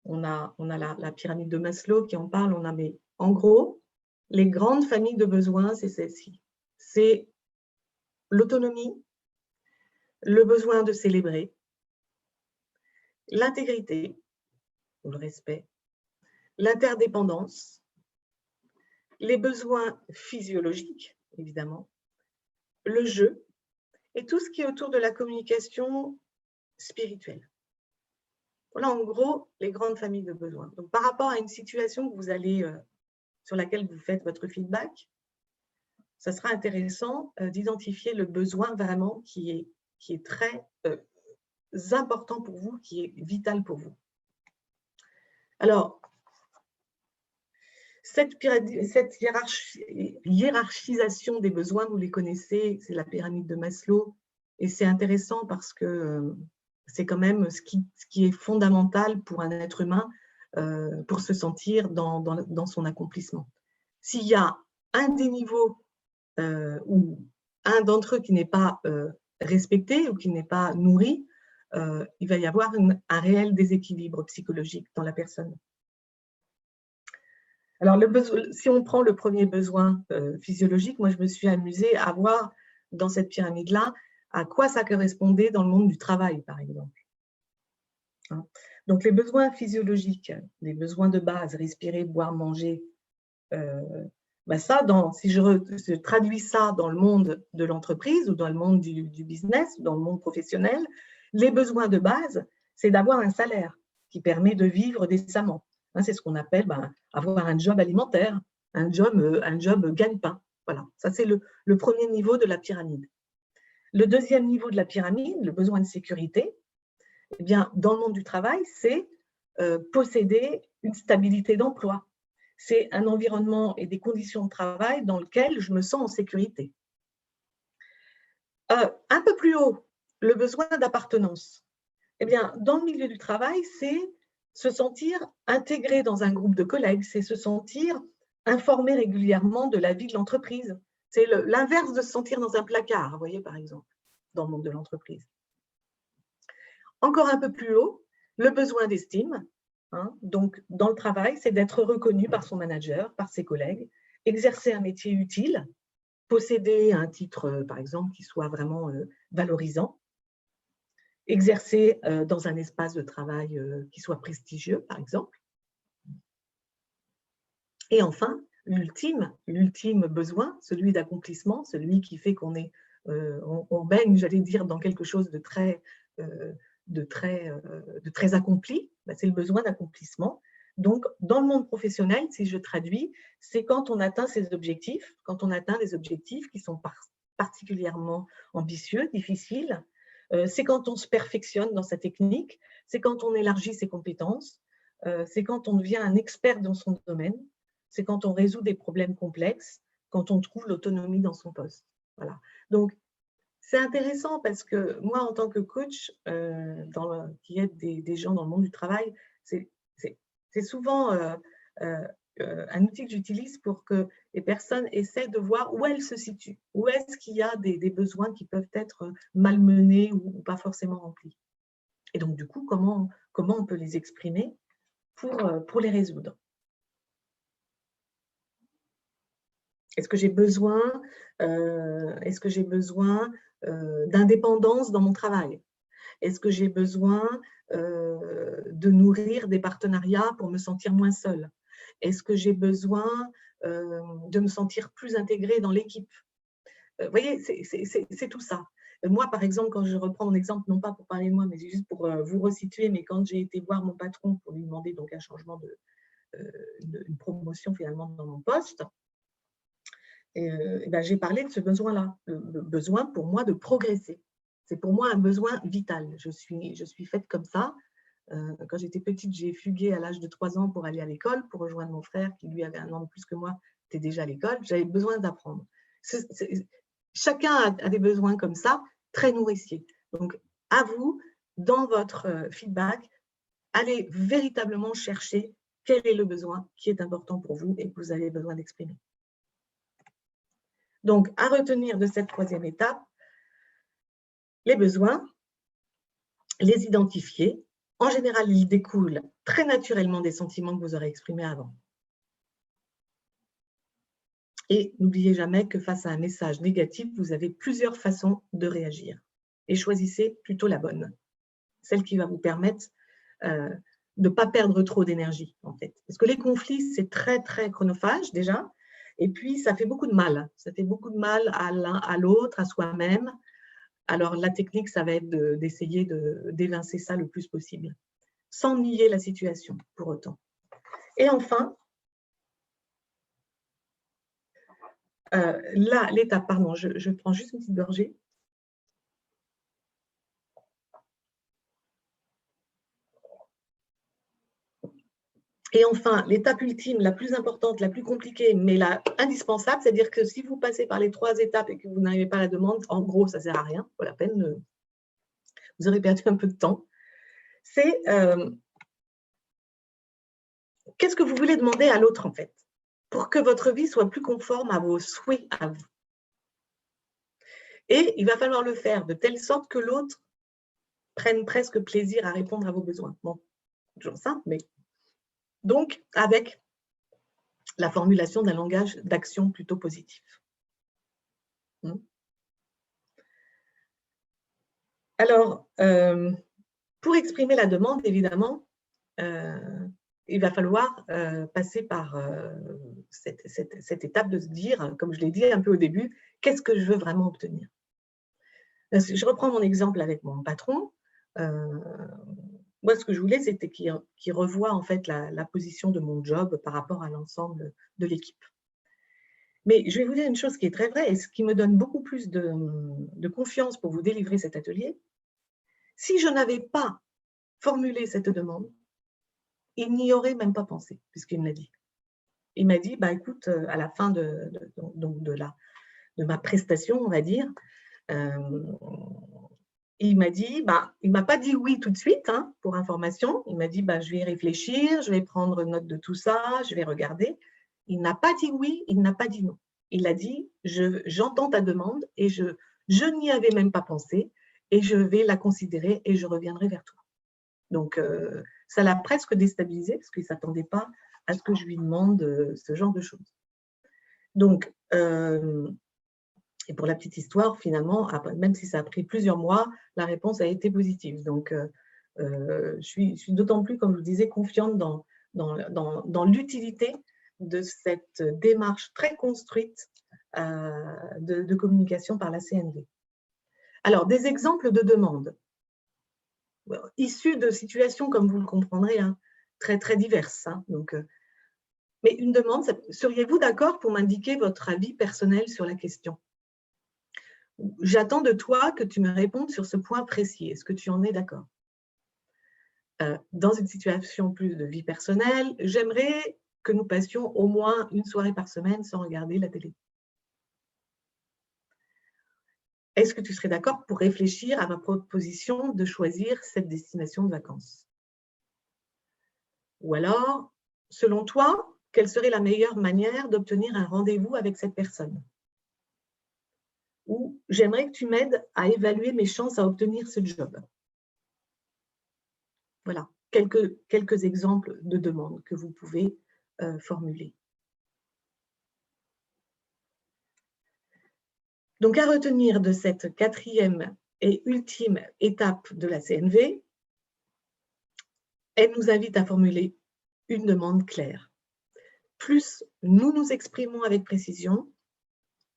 On a la pyramide de Maslow qui en parle. Mais en gros, les grandes familles de besoins, c'est celle-ci. C'est l'autonomie, le besoin de célébrer, l'intégrité ou le respect, l'interdépendance, les besoins physiologiques, évidemment, le jeu et tout ce qui est autour de la communication spirituelle. Voilà en gros les grandes familles de besoins. Donc, par rapport à une situation que vous allez, sur laquelle vous faites votre feedback, ça sera intéressant d'identifier le besoin vraiment qui est très important pour vous, qui est vital pour vous. Alors, cette hiérarchisation des besoins, vous les connaissez, c'est la pyramide de Maslow, et c'est intéressant parce que c'est quand même ce qui est fondamental pour un être humain pour se sentir dans son accomplissement. S'il y a un des niveaux ou un d'entre eux qui n'est pas respecté ou qui n'est pas nourri, il va y avoir un réel déséquilibre psychologique dans la personne. Alors, si on prend le premier besoin physiologique, moi, je me suis amusée à voir dans cette pyramide-là à quoi ça correspondait dans le monde du travail, par exemple. Donc, les besoins physiologiques, les besoins de base, respirer, boire, manger, si je traduis ça dans le monde de l'entreprise ou dans le monde du business, dans le monde professionnel, les besoins de base, c'est d'avoir un salaire qui permet de vivre décemment. C'est ce qu'on appelle avoir un job alimentaire, un job gagne-pain. Voilà, ça c'est le premier niveau de la pyramide. Le deuxième niveau de la pyramide, le besoin de sécurité, eh bien, dans le monde du travail, c'est posséder une stabilité d'emploi. C'est un environnement et des conditions de travail dans lesquelles je me sens en sécurité. Un peu plus haut, le besoin d'appartenance. Eh bien, dans le milieu du travail, c'est se sentir intégré dans un groupe de collègues, c'est se sentir informé régulièrement de la vie de l'entreprise. C'est l'inverse de se sentir dans un placard, vous voyez, par exemple, dans le monde de l'entreprise. Encore un peu plus haut, le besoin d'estime. Donc, dans le travail, c'est d'être reconnu par son manager, par ses collègues, exercer un métier utile, posséder un titre, par exemple, qui soit vraiment valorisant, exercer dans un espace de travail qui soit prestigieux, par exemple. Et enfin, l'ultime besoin, celui d'accomplissement, celui qui fait qu'on on baigne, j'allais dire, dans quelque chose de très accompli, c'est le besoin d'accomplissement. Donc, dans le monde professionnel, si je traduis, c'est quand on atteint ses objectifs, quand on atteint des objectifs qui sont particulièrement ambitieux, difficiles, c'est quand on se perfectionne dans sa technique, c'est quand on élargit ses compétences, c'est quand on devient un expert dans son domaine, c'est quand on résout des problèmes complexes, quand on trouve l'autonomie dans son poste. Voilà. Donc, c'est intéressant parce que moi, en tant que coach, qui aide des gens dans le monde du travail, c'est souvent un outil que j'utilise pour que les personnes essaient de voir où elles se situent, où est-ce qu'il y a des besoins qui peuvent être malmenés ou pas forcément remplis. Et donc, du coup, comment on peut les exprimer pour les résoudre. Est-ce que j'ai besoin d'indépendance dans mon travail? Est-ce que j'ai besoin de nourrir des partenariats pour me sentir moins seule? Est-ce que j'ai besoin de me sentir plus intégrée dans l'équipe? Vous voyez, c'est tout ça. Moi, par exemple, quand je reprends mon exemple, non pas pour parler de moi, mais juste pour vous resituer, mais quand j'ai été voir mon patron pour lui demander donc un changement une promotion finalement dans mon poste, j'ai parlé de ce besoin-là, le besoin pour moi de progresser. C'est pour moi un besoin vital. Je suis faite comme ça. Quand j'étais petite, j'ai fugué à l'âge de 3 ans pour aller à l'école, pour rejoindre mon frère qui, lui, avait 1 an de plus que moi, était déjà à l'école. J'avais besoin d'apprendre. Chacun a des besoins comme ça, très nourriciers. Donc, à vous, dans votre feedback, allez véritablement chercher quel est le besoin qui est important pour vous et que vous avez besoin d'exprimer. Donc, à retenir de cette troisième étape, les besoins, les identifier. En général, ils découlent très naturellement des sentiments que vous aurez exprimés avant. Et n'oubliez jamais que face à un message négatif, vous avez plusieurs façons de réagir. Et choisissez plutôt la bonne, celle qui va vous permettre de ne pas perdre trop d'énergie, en fait. Parce que les conflits, c'est très, très chronophage déjà. Et puis, ça fait beaucoup de mal. Ça fait beaucoup de mal à l'un, à l'autre, à soi-même. Alors, la technique, ça va être d'essayer d'évincer ça le plus possible, sans nier la situation pour autant. Et enfin, là, l'étape, pardon, je prends juste une petite gorgée. Et enfin, l'étape ultime, la plus importante, la plus compliquée, mais la indispensable, c'est-à-dire que si vous passez par les 3 étapes et que vous n'arrivez pas à la demande, en gros, ça ne sert à rien, pas la peine, vous aurez perdu un peu de temps. C'est qu'est-ce que vous voulez demander à l'autre, en fait, pour que votre vie soit plus conforme à vos souhaits à vous. Et il va falloir le faire de telle sorte que l'autre prenne presque plaisir à répondre à vos besoins. Bon, toujours simple, mais donc avec la formulation d'un langage d'action plutôt positif. Alors, pour exprimer la demande, évidemment, il va falloir passer par cette étape de se dire, comme je l'ai dit un peu au début, qu'est-ce que je veux vraiment obtenir? Je reprends mon exemple avec mon patron. Moi, ce que je voulais, c'était qu'il revoie en fait la position de mon job par rapport à l'ensemble de l'équipe. Mais je vais vous dire une chose qui est très vraie et ce qui me donne beaucoup plus de confiance pour vous délivrer cet atelier. Si je n'avais pas formulé cette demande, il n'y aurait même pas pensé, puisqu'il me l'a dit. Il m'a dit, bah, écoute, à la fin de ma prestation, on va dire, il m'a dit, bah, il ne m'a pas dit oui tout de suite, hein, pour information. Il m'a dit, bah, je vais y réfléchir, je vais prendre note de tout ça, je vais regarder. Il n'a pas dit oui, il n'a pas dit non. Il a dit, j'entends ta demande et je n'y avais même pas pensé et je vais la considérer et je reviendrai vers toi. Donc, ça l'a presque déstabilisé parce qu'il ne s'attendait pas à ce que je lui demande ce genre de choses. Donc, et pour la petite histoire, finalement, même si ça a pris plusieurs mois, la réponse a été positive. Donc, je suis d'autant plus, comme je vous disais, confiante dans l'utilité de cette démarche très construite de communication par la CNV. Alors, des exemples de demandes issus de situations, comme vous le comprendrez, hein, très, très diverses. Hein, donc, mais une demande, seriez-vous d'accord pour m'indiquer votre avis personnel sur la question? J'attends de toi que tu me répondes sur ce point précis. Est-ce que tu en es d'accord? Dans une situation plus de vie personnelle, j'aimerais que nous passions au moins une soirée par semaine sans regarder la télé. Est-ce que tu serais d'accord pour réfléchir à ma proposition de choisir cette destination de vacances? Ou alors, selon toi, quelle serait la meilleure manière d'obtenir un rendez-vous avec cette personne? Ou j'aimerais que tu m'aides à évaluer mes chances à obtenir ce job. Voilà, quelques exemples de demandes que vous pouvez formuler. Donc, à retenir de cette 4e et ultime étape de la CNV, elle nous invite à formuler une demande claire. Plus nous nous exprimons avec précision,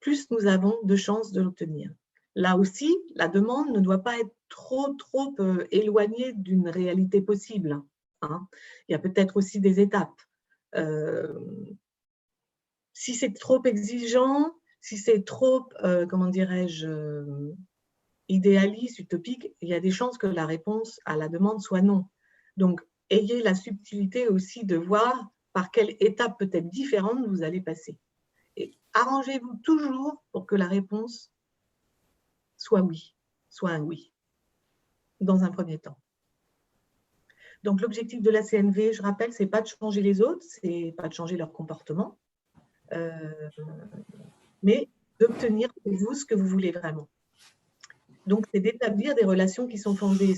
plus nous avons de chances de l'obtenir. Là aussi, la demande ne doit pas être trop éloignée d'une réalité possible. Hein. Il y a peut-être aussi des étapes. Si c'est trop exigeant, si c'est trop, comment dirais-je, idéaliste, utopique, il y a des chances que la réponse à la demande soit non. Donc, ayez la subtilité aussi de voir par quelle étape peut-être différente vous allez passer. Et arrangez-vous toujours pour que la réponse soit oui, soit un oui, dans un premier temps. Donc, l'objectif de la CNV, je rappelle, ce n'est pas de changer les autres, ce n'est pas de changer leur comportement, mais d'obtenir pour vous ce que vous voulez vraiment. Donc, c'est d'établir des relations qui sont fondées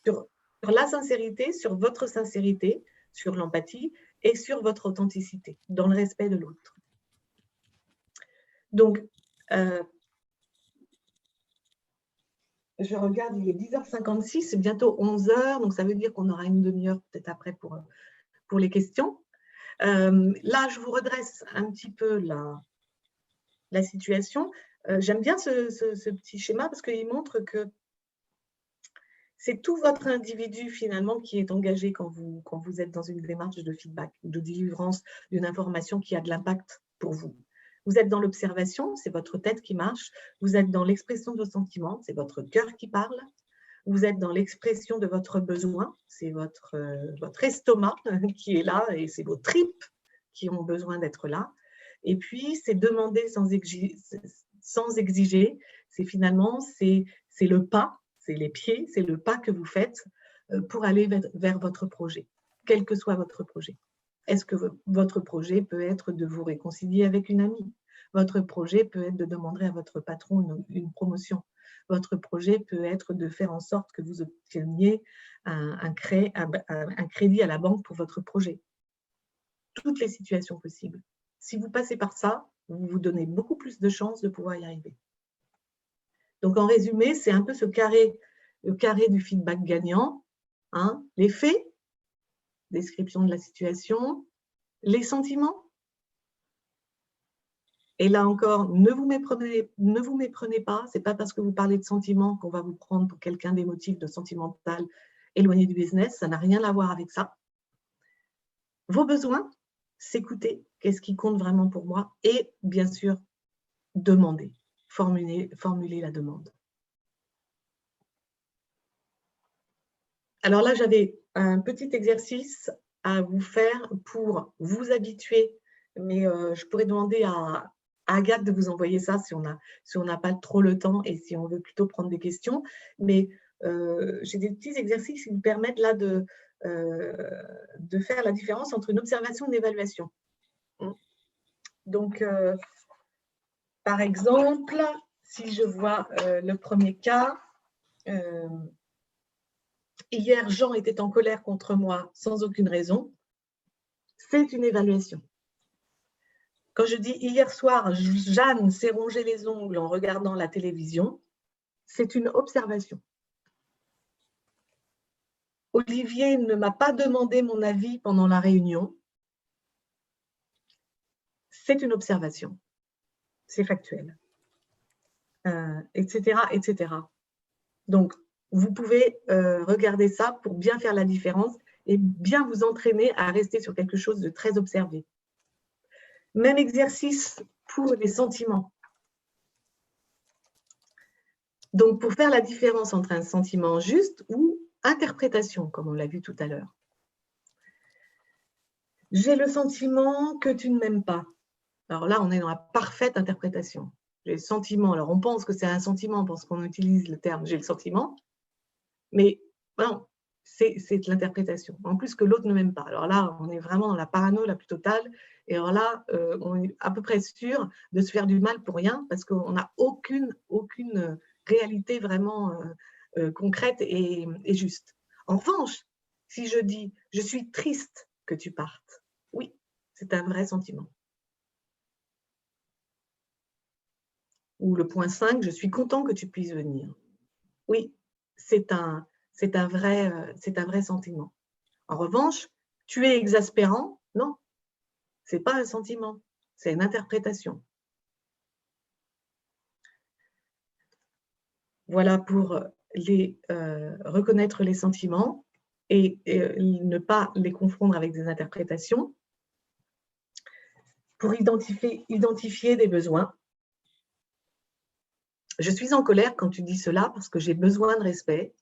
sur la sincérité, sur votre sincérité, sur l'empathie et sur votre authenticité, dans le respect de l'autre. Donc, je regarde, il est 10h56, c'est bientôt 11h, donc ça veut dire qu'on aura une demi-heure peut-être après pour les questions. Là, je vous redresse un petit peu la situation. J'aime bien ce petit schéma parce qu'il montre que c'est tout votre individu finalement qui est engagé quand vous êtes dans une démarche de feedback, de délivrance d'une information qui a de l'impact pour vous. Vous êtes dans l'observation, c'est votre tête qui marche. Vous êtes dans l'expression de vos sentiments, c'est votre cœur qui parle. Vous êtes dans l'expression de votre besoin, c'est votre estomac qui est là et c'est vos tripes qui ont besoin d'être là. Et puis, c'est demander sans exiger. C'est finalement, c'est le pas, c'est les pieds, c'est le pas que vous faites pour aller vers votre projet, quel que soit votre projet. Est-ce que votre projet peut être de vous réconcilier avec une amie? Votre projet peut être de demander à votre patron une promotion. Votre projet peut être de faire en sorte que vous obteniez un crédit à la banque pour votre projet. Toutes les situations possibles. Si vous passez par ça, vous vous donnez beaucoup plus de chances de pouvoir y arriver. Donc, en résumé, c'est un peu le carré du feedback gagnant. Hein, les faits, description de la situation, les sentiments. Et là encore, ne vous méprenez pas. Ce n'est pas parce que vous parlez de sentiments qu'on va vous prendre pour quelqu'un d'émotif, de sentimental, éloigné du business. Ça n'a rien à voir avec ça. Vos besoins, s'écouter, qu'est-ce qui compte vraiment pour moi? Et bien sûr, demander, formuler la demande. Alors là, j'avais un petit exercice à vous faire pour vous habituer, mais je pourrais demander à Agathe de vous envoyer ça si on n'a pas trop le temps et si on veut plutôt prendre des questions. Mais j'ai des petits exercices qui vous permettent là de faire la différence entre une observation et une évaluation. Donc, par exemple, si je vois le premier cas, hier, Jean était en colère contre moi sans aucune raison, c'est une évaluation. Quand je dis hier soir, Jeanne s'est rongé les ongles en regardant la télévision, c'est une observation. Olivier ne m'a pas demandé mon avis pendant la réunion, c'est une observation. C'est factuel, etc., etc. Donc, vous pouvez regarder ça pour bien faire la différence et bien vous entraîner à rester sur quelque chose de très observé. Même exercice pour les sentiments. Donc, pour faire la différence entre un sentiment juste ou interprétation, comme on l'a vu tout à l'heure. J'ai le sentiment que tu ne m'aimes pas. Alors là, on est dans la parfaite interprétation. J'ai le sentiment. Alors, on pense que c'est un sentiment parce qu'on utilise le terme « j'ai le sentiment », mais non, c'est de l'interprétation. En plus que l'autre ne m'aime pas. Alors là, on est vraiment dans la parano la plus totale. Et alors là, on est à peu près sûr de se faire du mal pour rien parce qu'on n'a aucune réalité vraiment concrète et juste. En revanche, si je dis « je suis triste que tu partes », oui, c'est un vrai sentiment. Ou le point 5, « je suis content que tu puisses venir ». Oui, c'est un vrai sentiment. En revanche, tu es exaspérant, non, ce n'est pas un sentiment, c'est une interprétation. Voilà pour reconnaître les sentiments et ne pas les confondre avec des interprétations. Pour identifier des besoins. Je suis en colère quand tu dis cela parce que j'ai besoin de respect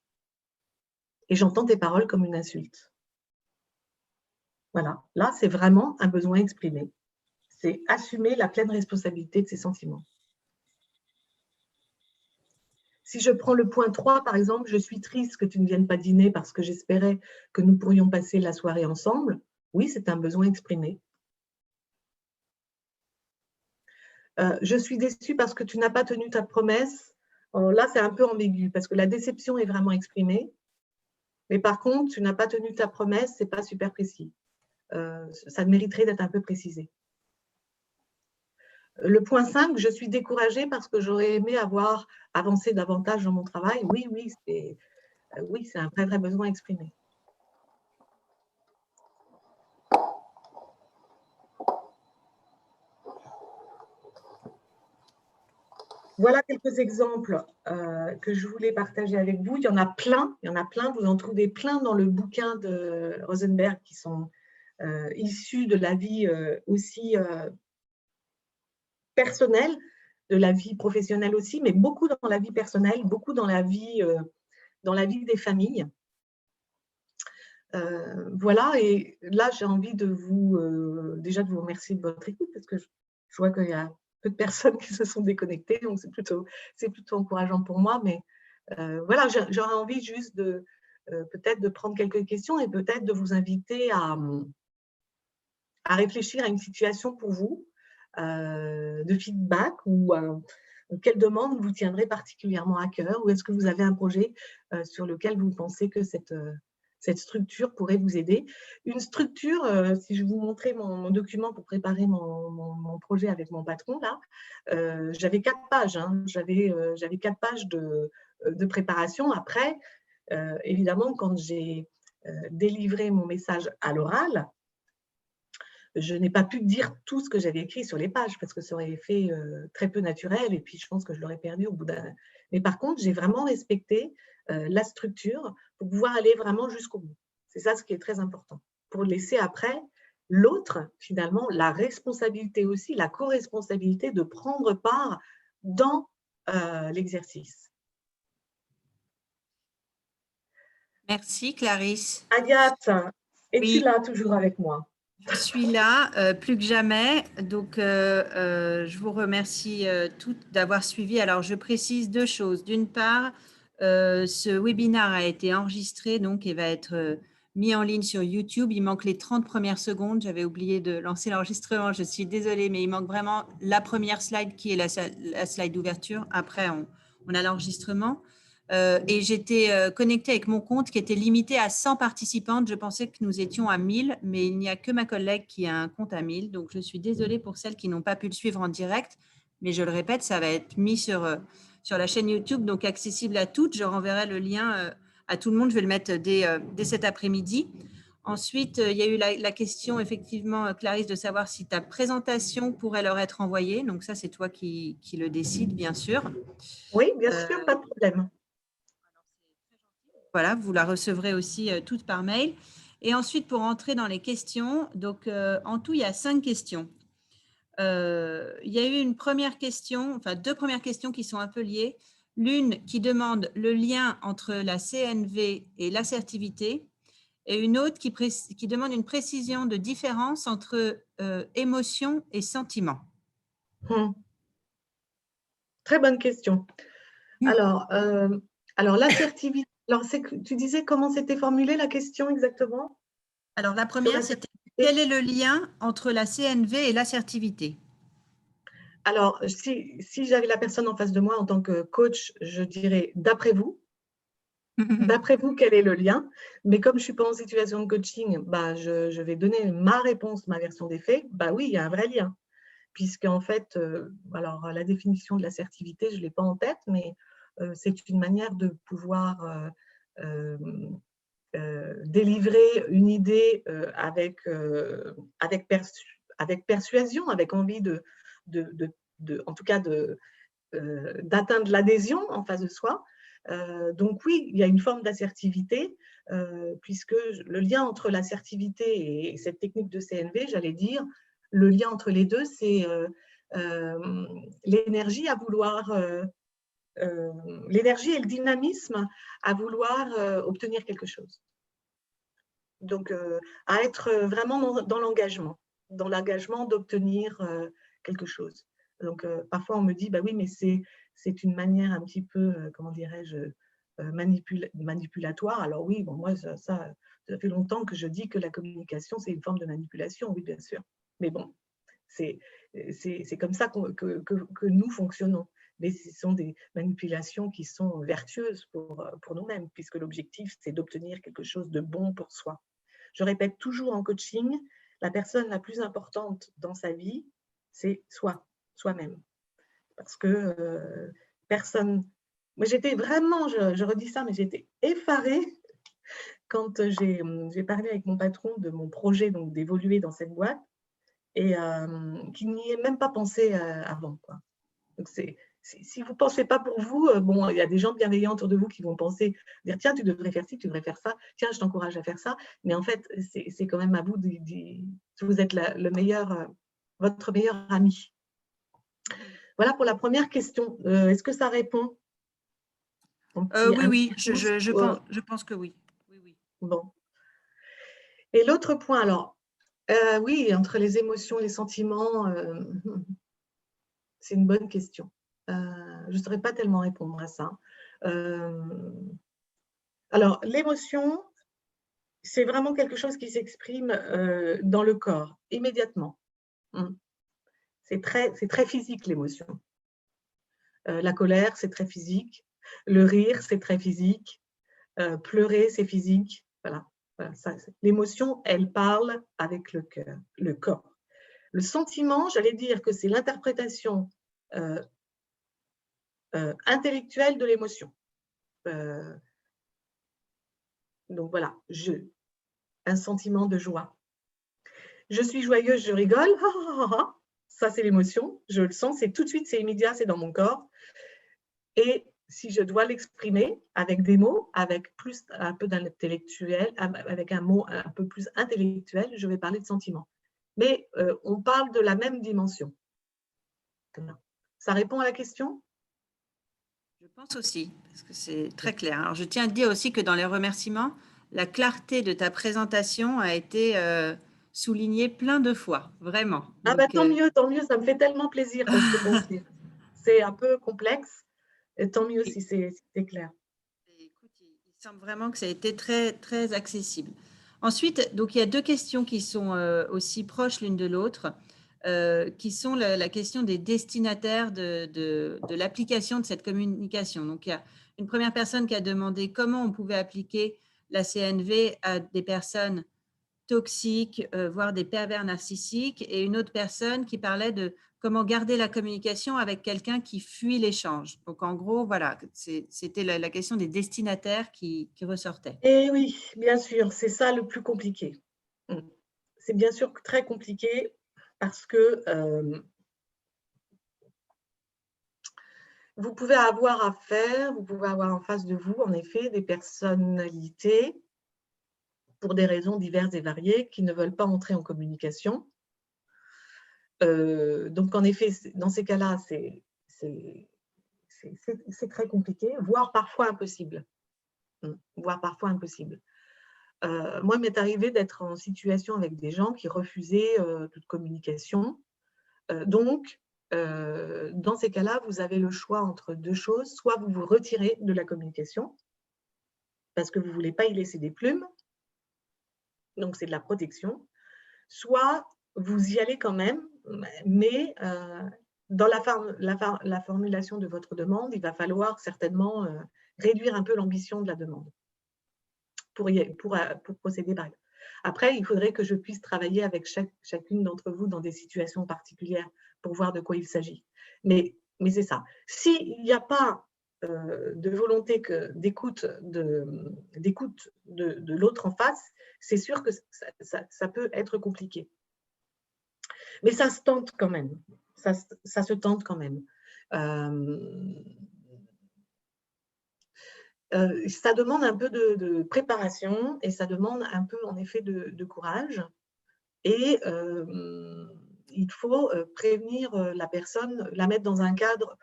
et j'entends tes paroles comme une insulte. Voilà, là, c'est vraiment un besoin exprimé. C'est assumer la pleine responsabilité de ses sentiments. Si je prends le point 3, par exemple, je suis triste que tu ne viennes pas dîner parce que j'espérais que nous pourrions passer la soirée ensemble. Oui, c'est un besoin exprimé. Je suis déçue parce que tu n'as pas tenu ta promesse. Alors là, c'est un peu ambigu parce que la déception est vraiment exprimée. Mais par contre, tu n'as pas tenu ta promesse, ce n'est pas super précis. Ça mériterait d'être un peu précisé. Le point 5, je suis découragée parce que j'aurais aimé avoir avancé davantage dans mon travail. Oui, c'est un vrai besoin exprimé. Voilà quelques exemples que je voulais partager avec vous. Il y en a plein, vous en trouvez plein dans le bouquin de Rosenberg qui sont issus de la vie aussi personnelle, de la vie professionnelle aussi, mais beaucoup dans la vie personnelle, beaucoup dans la vie des familles. Voilà, et là, j'ai envie de vous, déjà de vous remercier de votre écoute, parce que je vois qu'il y a peu de personnes qui se sont déconnectées, donc c'est plutôt encourageant pour moi, mais voilà, j'aurais envie juste de peut-être de prendre quelques questions et peut-être de vous inviter à réfléchir à une situation pour vous, de feedback ou quelle demande vous tiendrait particulièrement à cœur, ou est-ce que vous avez un projet sur lequel vous pensez que cette structure pourrait vous aider. Une structure, si je vous montrais mon document pour préparer mon projet avec mon patron, là, j'avais 4 pages. Hein, j'avais 4 pages de préparation. Après, évidemment, quand j'ai délivré mon message à l'oral, je n'ai pas pu dire tout ce que j'avais écrit sur les pages parce que ça aurait fait très peu naturel et puis je pense que je l'aurais perdu au bout d'un… Mais par contre, j'ai vraiment respecté la structure pour pouvoir aller vraiment jusqu'au bout. C'est ça ce qui est très important. Pour laisser après l'autre, finalement, la responsabilité aussi, la co-responsabilité de prendre part dans l'exercice. Merci Clarisse. Agathe, es-tu Oui. là toujours avec moi? Je suis là, plus que jamais. Donc, je vous remercie toutes d'avoir suivi. Alors, je précise 2 choses. D'une part, ce webinaire a été enregistré donc, et va être mis en ligne sur YouTube. Il manque les 30 premières secondes. J'avais oublié de lancer l'enregistrement. Je suis désolée, mais il manque vraiment la première slide qui est la slide d'ouverture. Après, on a l'enregistrement. Et j'étais connectée avec mon compte qui était limité à 100 participantes. Je pensais que nous étions à 1000, mais il n'y a que ma collègue qui a un compte à 1000. Donc, je suis désolée pour celles qui n'ont pas pu le suivre en direct. Mais je le répète, ça va être mis sur la chaîne YouTube, donc accessible à toutes. Je renverrai le lien à tout le monde. Je vais le mettre dès cet après-midi. Ensuite, il y a eu la question, effectivement, Clarisse, de savoir si ta présentation pourrait leur être envoyée. Donc, ça, c'est toi qui le décides, bien sûr. Oui, bien sûr, pas de problème. Voilà, vous la recevrez aussi toute par mail. Et ensuite, pour entrer dans les questions, donc en tout, il y a 5 questions. Il y a eu une première question, enfin 2 premières questions qui sont un peu liées. L'une qui demande le lien entre la CNV et l'assertivité et une autre qui demande une précision de différence entre émotion et sentiment. Très bonne question. Alors, l'assertivité, tu disais comment c'était formulé la question exactement? Alors, la première, c'était quel est le lien entre la CNV et l'assertivité? Alors, si j'avais la personne en face de moi en tant que coach, je dirais d'après vous, quel est le lien? Mais comme je ne suis pas en situation de coaching, bah, je vais donner ma réponse, ma version des faits. Bah oui, il y a un vrai lien. Puisqu'en fait, alors la définition de l'assertivité, je ne l'ai pas en tête, mais c'est une manière de pouvoir délivrer une idée avec persuasion, avec envie en tout cas d'atteindre l'adhésion en face de soi. Donc oui, il y a une forme d'assertivité, puisque le lien entre l'assertivité et cette technique de CNV, j'allais dire, le lien entre les deux, c'est l'énergie à vouloir, l'énergie et le dynamisme à vouloir obtenir quelque chose. Donc, à être vraiment dans l'engagement d'obtenir quelque chose. Donc, parfois, on me dit, bah oui, mais c'est une manière un petit peu, comment dirais-je, manipulatoire. Alors oui, bon, moi, ça fait longtemps que je dis que la communication, c'est une forme de manipulation, oui, bien sûr. Mais bon, c'est comme ça que nous fonctionnons. Mais ce sont des manipulations qui sont vertueuses pour nous-mêmes, puisque l'objectif, c'est d'obtenir quelque chose de bon pour soi. Je répète toujours en coaching, la personne la plus importante dans sa vie, c'est soi-même. Parce que personne... Moi, j'étais vraiment, je redis ça, mais j'étais effarée quand j'ai parlé avec mon patron de mon projet d'évoluer dans cette boîte et qu'il n'y ait même pas pensé avant, quoi. Donc, si vous ne pensez pas pour vous, bon, il y a des gens bienveillants autour de vous qui vont penser, dire tiens, tu devrais faire ci, tu devrais faire ça, tiens, je t'encourage à faire ça. Mais en fait, c'est quand même à vous vous êtes le meilleur, votre meilleur ami. Voilà pour la première question. Est-ce que ça répond? Oui, je pense que oui. Oui. Bon. Et l'autre point, alors, oui, entre les émotions et les sentiments, c'est une bonne question. Je ne saurais pas tellement répondre à ça. Alors, l'émotion, c'est vraiment quelque chose qui s'exprime dans le corps, immédiatement. C'est très physique, l'émotion. La colère, c'est très physique. Le rire, c'est très physique. Pleurer, c'est physique. Voilà. L'émotion, elle parle avec le cœur, le corps. Le sentiment, j'allais dire que c'est l'interprétation intellectuelle de l'émotion. Donc voilà, un sentiment de joie. Je suis joyeuse, je rigole. Ça, c'est l'émotion. Je le sens, c'est tout de suite, c'est immédiat, c'est dans mon corps. Et si je dois l'exprimer avec des mots, avec un peu d'intellectuel, avec un mot un peu plus intellectuel, je vais parler de sentiment. Mais on parle de la même dimension. Ça répond à la question? Je pense aussi, parce que c'est très clair. Alors, je tiens à te dire aussi que dans les remerciements, la clarté de ta présentation a été soulignée plein de fois, vraiment. Ah bah, tant mieux, ça me fait tellement plaisir parce que bon, c'est un peu complexe. Et tant mieux si c'est clair. Écoute, il semble vraiment que ça a été très, très accessible. Ensuite, donc, il y a deux questions qui sont aussi proches l'une de l'autre, qui sont la question des destinataires de l'application de cette communication. Donc, il y a une première personne qui a demandé comment on pouvait appliquer la CNV à des personnes toxiques, voire des pervers narcissiques, et une autre personne qui parlait de comment garder la communication avec quelqu'un qui fuit l'échange. Donc, en gros, voilà, c'était la question des destinataires qui ressortait. Et oui, bien sûr, c'est ça le plus compliqué. C'est bien sûr très compliqué parce que vous pouvez avoir en face de vous, en effet, des personnalités pour des raisons diverses et variées qui ne veulent pas entrer en communication. Donc, en effet, dans ces cas-là, c'est très compliqué, voire parfois impossible. Voire parfois impossible. Moi, il m'est arrivé d'être en situation avec des gens qui refusaient toute communication. Donc, dans ces cas-là, vous avez le choix entre deux choses. Soit vous vous retirez de la communication parce que vous ne voulez pas y laisser des plumes, donc c'est de la protection. Soit vous y allez quand même, mais dans la formulation de votre demande, il va falloir certainement réduire un peu l'ambition de la demande pour procéder par exemple. Après, il faudrait que je puisse travailler avec chacune d'entre vous dans des situations particulières pour voir de quoi il s'agit. Mais c'est ça. S'il n'y a pas de volonté d'écoute de l'autre en face, c'est sûr que ça peut être compliqué. Mais ça se tente quand même. Ça se tente quand même. Ça demande un peu de préparation et ça demande un peu, en effet, de courage. Et il faut prévenir la personne, la mettre dans un cadre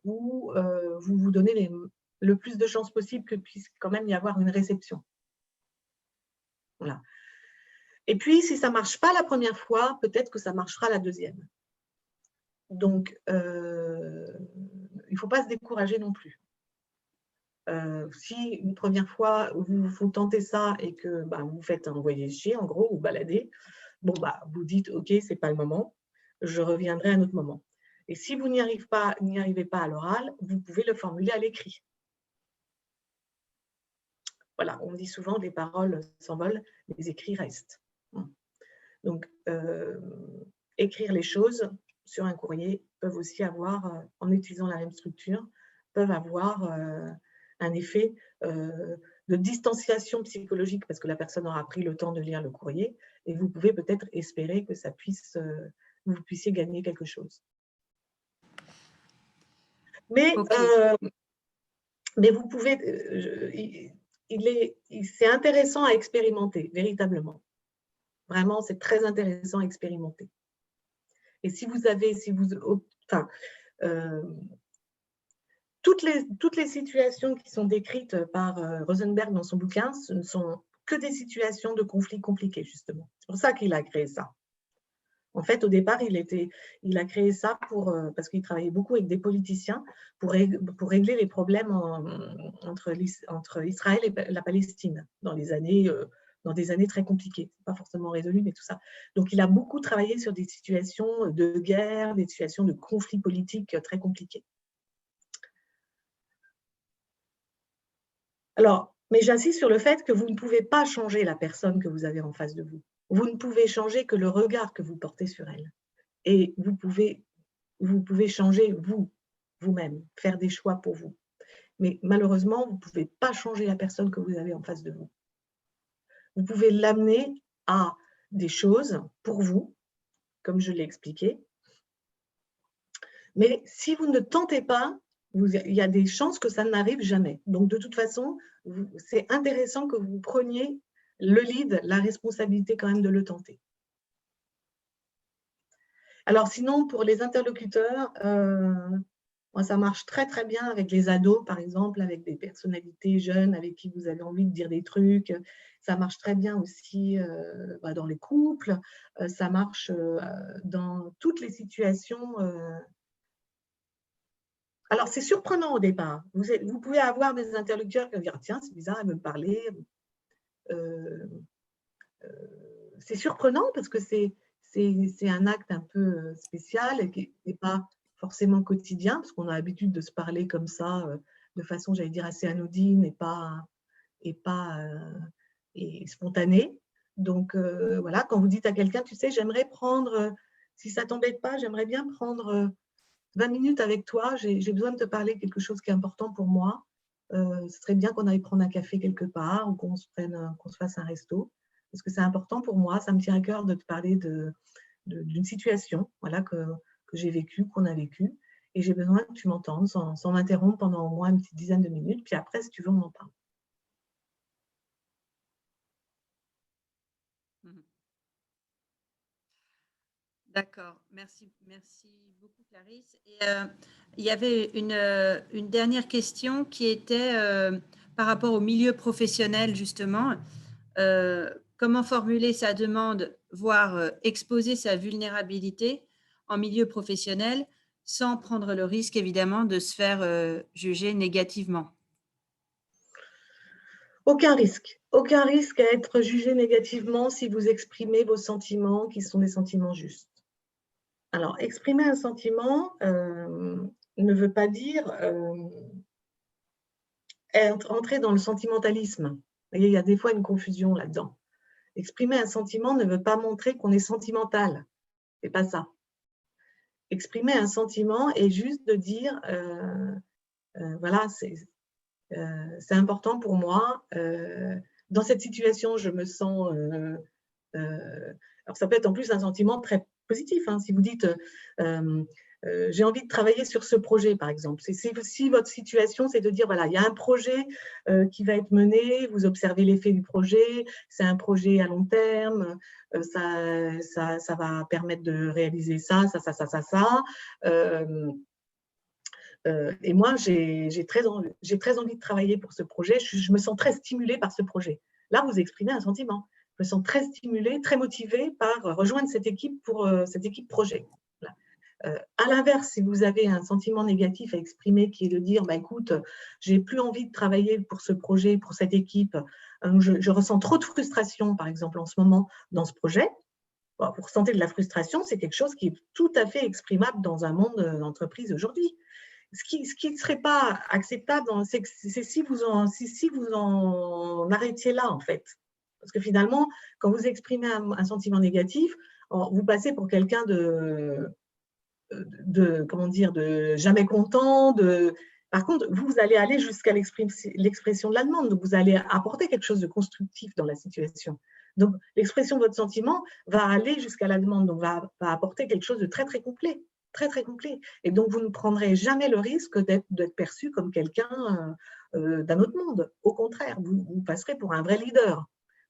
où vous vous donnez le plus de chances possible que puisse quand même y avoir une réception. Voilà. Et puis, si ça ne marche pas la première fois, peut-être que ça marchera la deuxième. Donc, il ne faut pas se décourager non plus. Si une première fois, vous tentez ça et que vous faites envoyer chier, en gros, ou balader, vous dites, OK, ce n'est pas le moment, je reviendrai à un autre moment. Et si vous n'y arrivez pas à l'oral, vous pouvez le formuler à l'écrit. Voilà, on dit souvent, les paroles s'envolent, les écrits restent. Donc, écrire les choses sur un courrier peuvent aussi avoir, en utilisant la même structure, peuvent avoir un effet de distanciation psychologique parce que la personne aura pris le temps de lire le courrier et vous pouvez peut-être espérer que ça puisse, vous puissiez gagner quelque chose. Mais, Okay. mais vous pouvez, c'est intéressant à expérimenter, véritablement. Vraiment, c'est très intéressant à expérimenter. Et si vous avez, toutes les situations qui sont décrites par Rosenberg dans son bouquin, ce ne sont que des situations de conflits compliqués, justement. C'est pour ça qu'il a créé ça. En fait, au départ, il a créé ça parce qu'il travaillait beaucoup avec des politiciens pour régler les problèmes entre Israël et la Palestine dans des années très compliquées. Pas forcément résolu, mais tout ça. Donc, il a beaucoup travaillé sur des situations de guerre, des situations de conflits politiques très compliqués. Alors, mais j'insiste sur le fait que vous ne pouvez pas changer la personne que vous avez en face de vous. Vous ne pouvez changer que le regard que vous portez sur elle. Et vous pouvez changer vous-même, faire des choix pour vous. Mais malheureusement, vous ne pouvez pas changer la personne que vous avez en face de vous. Vous pouvez l'amener à des choses pour vous, comme je l'ai expliqué. Mais si vous ne tentez pas, il y a des chances que ça n'arrive jamais. Donc, de toute façon, c'est intéressant que vous preniez le lead, la responsabilité quand même de le tenter. Alors, sinon, pour les interlocuteurs, moi, ça marche très, très bien avec les ados, par exemple, avec des personnalités jeunes avec qui vous avez envie de dire des trucs. Ça marche très bien aussi dans les couples. Ça marche dans toutes les situations. Alors, c'est surprenant au départ. Vous pouvez avoir des interlocuteurs qui vont dire « Tiens, c'est bizarre, elle veut me parler. » C'est surprenant parce que c'est un acte un peu spécial et qui n'est pas forcément quotidien, parce qu'on a l'habitude de se parler comme ça, de façon, j'allais dire, assez anodine et spontanée. Donc, voilà, quand vous dites à quelqu'un, tu sais, j'aimerais prendre, si ça ne t'embête pas, j'aimerais bien prendre 20 minutes avec toi, j'ai besoin de te parler de quelque chose qui est important pour moi. Ce serait bien qu'on aille prendre un café quelque part ou qu'on se fasse un resto. Parce que c'est important pour moi, ça me tient à cœur de te parler d'une situation voilà, que j'ai vécue, qu'on a vécue. Et j'ai besoin que tu m'entendes sans m'interrompre pendant au moins une petite dizaine de minutes. Puis après, si tu veux, on en parle. D'accord, merci beaucoup Clarisse. Et, il y avait une dernière question qui était par rapport au milieu professionnel justement. Comment formuler sa demande, voire exposer sa vulnérabilité en milieu professionnel sans prendre le risque évidemment de se faire juger négativement? Aucun risque à être jugé négativement si vous exprimez vos sentiments qui sont des sentiments justes. Alors, exprimer un sentiment ne veut pas dire entrer dans le sentimentalisme. Vous voyez, il y a des fois une confusion là-dedans. Exprimer un sentiment ne veut pas montrer qu'on est sentimental. C'est pas ça. Exprimer un sentiment est juste de dire, voilà, c'est important pour moi. Dans cette situation, je me sens… alors, ça peut être en plus un sentiment très positif. Hein, si vous dites j'ai envie de travailler sur ce projet, par exemple. Si votre situation, c'est de dire, voilà, il y a un projet qui va être mené, vous observez l'effet du projet, c'est un projet à long terme, ça va permettre de réaliser ça. Et moi, j'ai très envie de travailler pour ce projet. Je me sens très stimulée par ce projet. Là, vous exprimez un sentiment. Je me sens très stimulée, très motivée par rejoindre cette équipe pour cette équipe projet. Voilà. À l'inverse, si vous avez un sentiment négatif à exprimer qui est de dire, bah, écoute, j'ai plus envie de travailler pour ce projet, pour cette équipe, je ressens trop de frustration, par exemple, en ce moment, dans ce projet. Bon, vous ressentez de la frustration, c'est quelque chose qui est tout à fait exprimable dans un monde d'entreprise aujourd'hui. Ce qui ne serait pas acceptable, c'est si vous en arrêtiez là, en fait. Parce que finalement, quand vous exprimez un sentiment négatif, vous passez pour quelqu'un comment dire, de jamais content. Par contre, vous allez aller jusqu'à l'expression de la demande. Donc, vous allez apporter quelque chose de constructif dans la situation. Donc, l'expression de votre sentiment va aller jusqu'à la demande, donc va apporter quelque chose de très, très complet. Très, très complet. Et donc, vous ne prendrez jamais le risque d'être perçu comme quelqu'un d'un autre monde. Au contraire, vous passerez pour un vrai leader.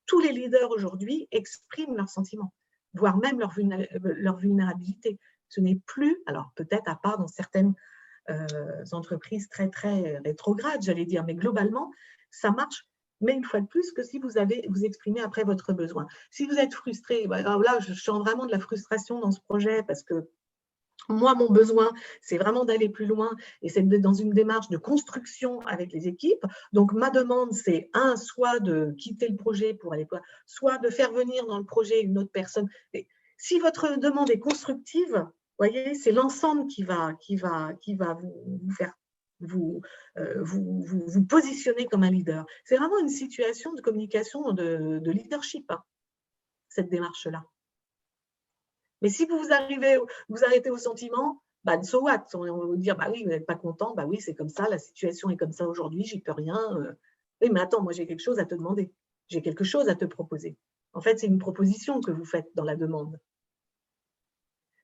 Tous les leaders aujourd'hui expriment leurs sentiments, voire même leur vulnérabilité. Ce n'est plus, alors peut-être à part dans certaines entreprises très, très rétrogrades, j'allais dire, mais globalement, ça marche, mais une fois de plus, que si vous exprimez après votre besoin. Si vous êtes frustré, bah, là, je sens vraiment de la frustration dans ce projet parce que moi, mon besoin, c'est vraiment d'aller plus loin et c'est d'être dans une démarche de construction avec les équipes. Donc, ma demande, c'est soit de quitter le projet pour aller, soit de faire venir dans le projet une autre personne. Et si votre demande est constructive, vous voyez, c'est l'ensemble qui va vous faire vous positionner comme un leader. C'est vraiment une situation de communication, de leadership, hein, cette démarche-là. Mais si vous arrêtez au sentiment, bah, so what? On va vous dire, bah oui, vous n'êtes pas content, bah oui, c'est comme ça, la situation est comme ça aujourd'hui, j'y peux rien. Oui, mais attends, moi j'ai quelque chose à te demander, j'ai quelque chose à te proposer. En fait, c'est une proposition que vous faites dans la demande.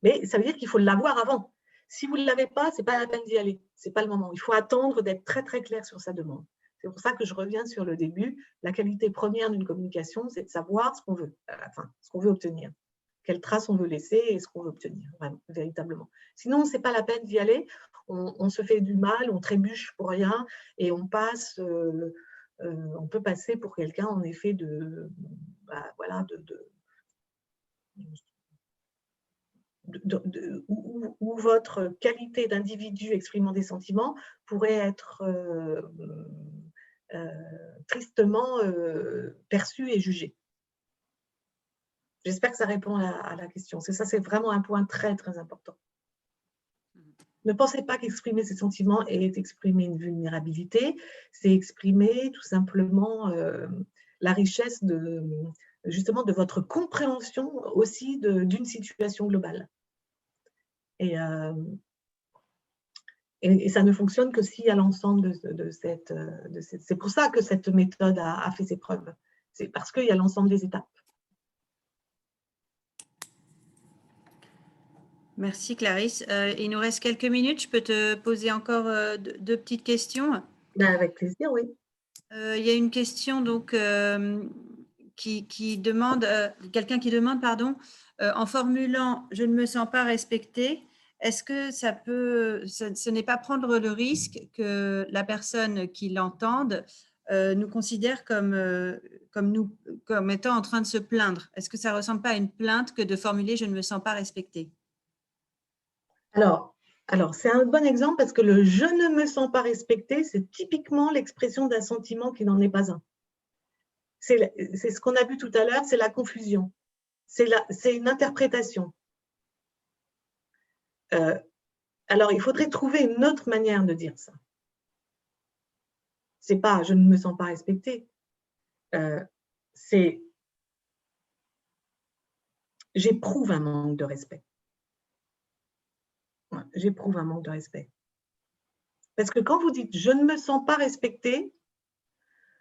Mais ça veut dire qu'il faut l'avoir avant. Si vous ne l'avez pas, ce n'est pas la peine d'y aller, ce n'est pas le moment. Il faut attendre d'être très, très clair sur sa demande. C'est pour ça que je reviens sur le début. La qualité première d'une communication, c'est de savoir ce qu'on veut, ce qu'on veut obtenir. Quelle trace on veut laisser et ce qu'on veut obtenir, vraiment, véritablement. Sinon, ce n'est pas la peine d'y aller. On se fait du mal, on trébuche pour rien et on passe, on peut passer pour quelqu'un, en effet, où votre qualité d'individu exprimant des sentiments pourrait être tristement perçue et jugée. J'espère que ça répond à la question. C'est vraiment un point très, très important. Ne pensez pas qu'exprimer ses sentiments est exprimer une vulnérabilité, c'est exprimer tout simplement la richesse justement de votre compréhension aussi d'une situation globale. Et ça ne fonctionne que s'il y a l'ensemble de cette… C'est pour ça que cette méthode a fait ses preuves. C'est parce qu'il y a l'ensemble des étapes. Merci Clarisse. Il nous reste quelques minutes. Je peux te poser encore deux petites questions. Avec plaisir, oui. Il y a une question donc, qui demande, quelqu'un qui demande, pardon, en formulant « je ne me sens pas respecté », est-ce que ce n'est pas prendre le risque que la personne qui l'entende nous considère comme étant en train de se plaindre? Est-ce que ça ne ressemble pas à une plainte que de formuler « je ne me sens pas respecté » ? Alors, c'est un bon exemple parce que le « je ne me sens pas respecté », c'est typiquement l'expression d'un sentiment qui n'en est pas un. C'est ce qu'on a vu tout à l'heure, c'est la confusion. C'est une interprétation. Alors, il faudrait trouver une autre manière de dire ça. C'est pas « je ne me sens pas respecté », c'est « j'éprouve un manque de respect ». J'éprouve un manque de respect. Parce que quand vous dites « je ne me sens pas respecté »,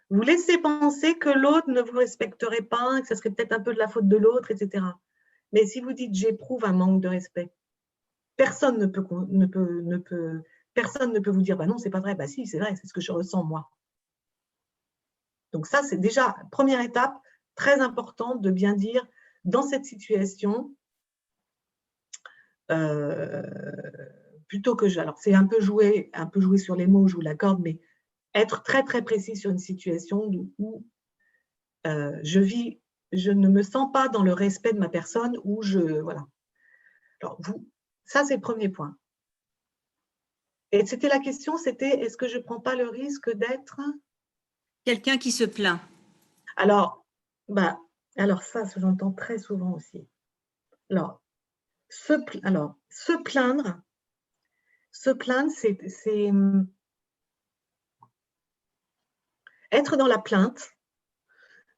vous laissez penser que l'autre ne vous respecterait pas, que ça serait peut-être un peu de la faute de l'autre, etc. Mais si vous dites « j'éprouve un manque de respect », personne ne peut vous dire « bah non, c'est pas vrai ». Bah si, c'est vrai, c'est ce que je ressens moi. Donc ça, c'est déjà première étape, très importante de bien dire dans cette situation, plutôt que alors c'est un peu jouer sur les mots, je vous l'accorde, mais être très très précis sur une situation où je ne me sens pas dans le respect de ma personne, voilà. Alors Ça, c'est le premier point. Et c'était la question, c'était est-ce que je ne prends pas le risque d'être… Quelqu'un qui se plaint. Alors, alors ça, j'entends très souvent aussi. Alors, se plaindre, c'est être dans la plainte.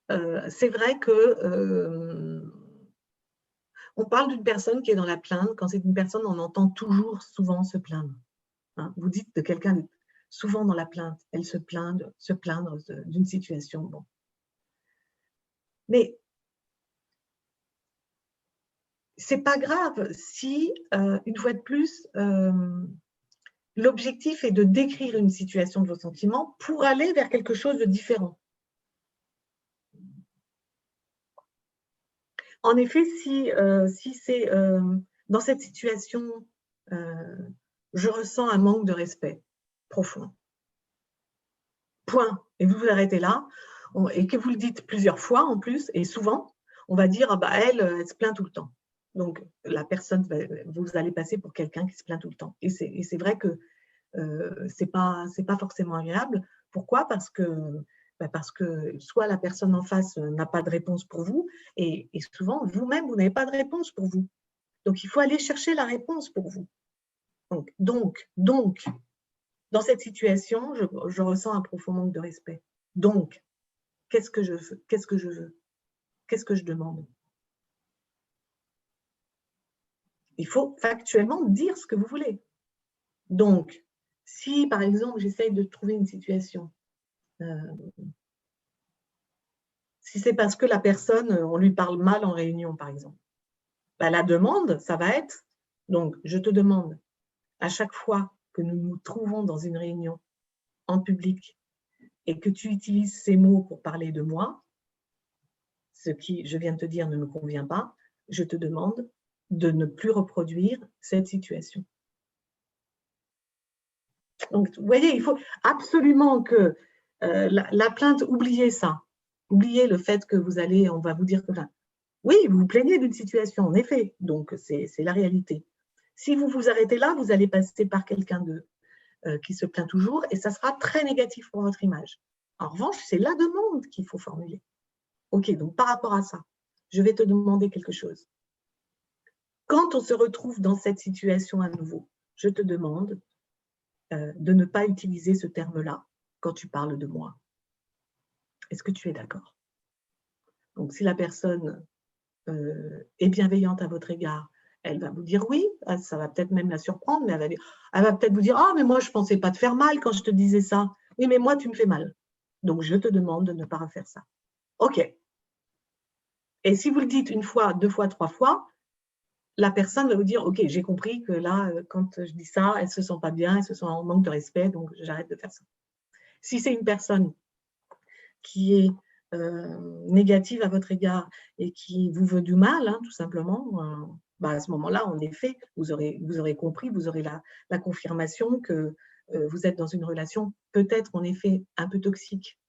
C'est vrai que on parle d'une personne qui est dans la plainte. Quand c'est une personne, on entend toujours souvent se plaindre. Hein. Vous dites de quelqu'un souvent dans la plainte, elle se plaindre d'une situation. Bon. Mais c'est pas grave si, une fois de plus, l'objectif est de décrire une situation de vos sentiments pour aller vers quelque chose de différent. En effet, si c'est dans cette situation, je ressens un manque de respect profond. Point. Et vous vous arrêtez là, et que vous le dites plusieurs fois en plus, et souvent, on va dire, ah bah, elle se plaint tout le temps. Donc, la personne, vous allez passer pour quelqu'un qui se plaint tout le temps. Et c'est vrai que c'est pas forcément agréable. Pourquoi ? Parce que soit la personne en face n'a pas de réponse pour vous, et souvent, vous-même, vous n'avez pas de réponse pour vous. Donc, il faut aller chercher la réponse pour vous. Donc dans cette situation, je ressens un profond manque de respect. Donc, qu'est-ce que je veux ? Qu'est-ce que je veux ? Qu'est-ce que je demande ? Il faut factuellement dire ce que vous voulez. Donc, si par exemple, j'essaye de trouver une situation, si c'est parce que la personne, on lui parle mal en réunion, par exemple, la demande, ça va être, donc, je te demande, à chaque fois que nous nous trouvons dans une réunion en public et que tu utilises ces mots pour parler de moi, ce qui, je viens de te dire, ne me convient pas, je te demande de ne plus reproduire cette situation. Donc, vous voyez, il faut absolument que la plainte, oubliez ça. Oubliez le fait que vous allez, on va vous dire que… Oui, vous vous plaignez d'une situation, en effet, donc c'est la réalité. Si vous vous arrêtez là, vous allez passer par quelqu'un qui se plaint toujours et ça sera très négatif pour votre image. En revanche, c'est la demande qu'il faut formuler. Ok, donc par rapport à ça, je vais te demander quelque chose. Quand on se retrouve dans cette situation à nouveau, je te demande de ne pas utiliser ce terme-là quand tu parles de moi. Est-ce que tu es d'accord ? Donc, si la personne est bienveillante à votre égard, elle va vous dire oui, ça va peut-être même la surprendre, mais elle va peut-être vous dire « Ah, mais moi, je ne pensais pas te faire mal quand je te disais ça. Oui, mais moi, tu me fais mal. Donc, je te demande de ne pas refaire ça. » Ok. Et si vous le dites une fois, deux fois, trois fois, la personne va vous dire « Ok, j'ai compris que là, quand je dis ça, elle ne se sent pas bien, elle se sent en manque de respect, donc j'arrête de faire ça. » Si c'est une personne qui est négative à votre égard et qui vous veut du mal, hein, tout simplement, à ce moment-là, en effet, vous aurez compris, vous aurez la confirmation que vous êtes dans une relation peut-être en effet un peu toxique.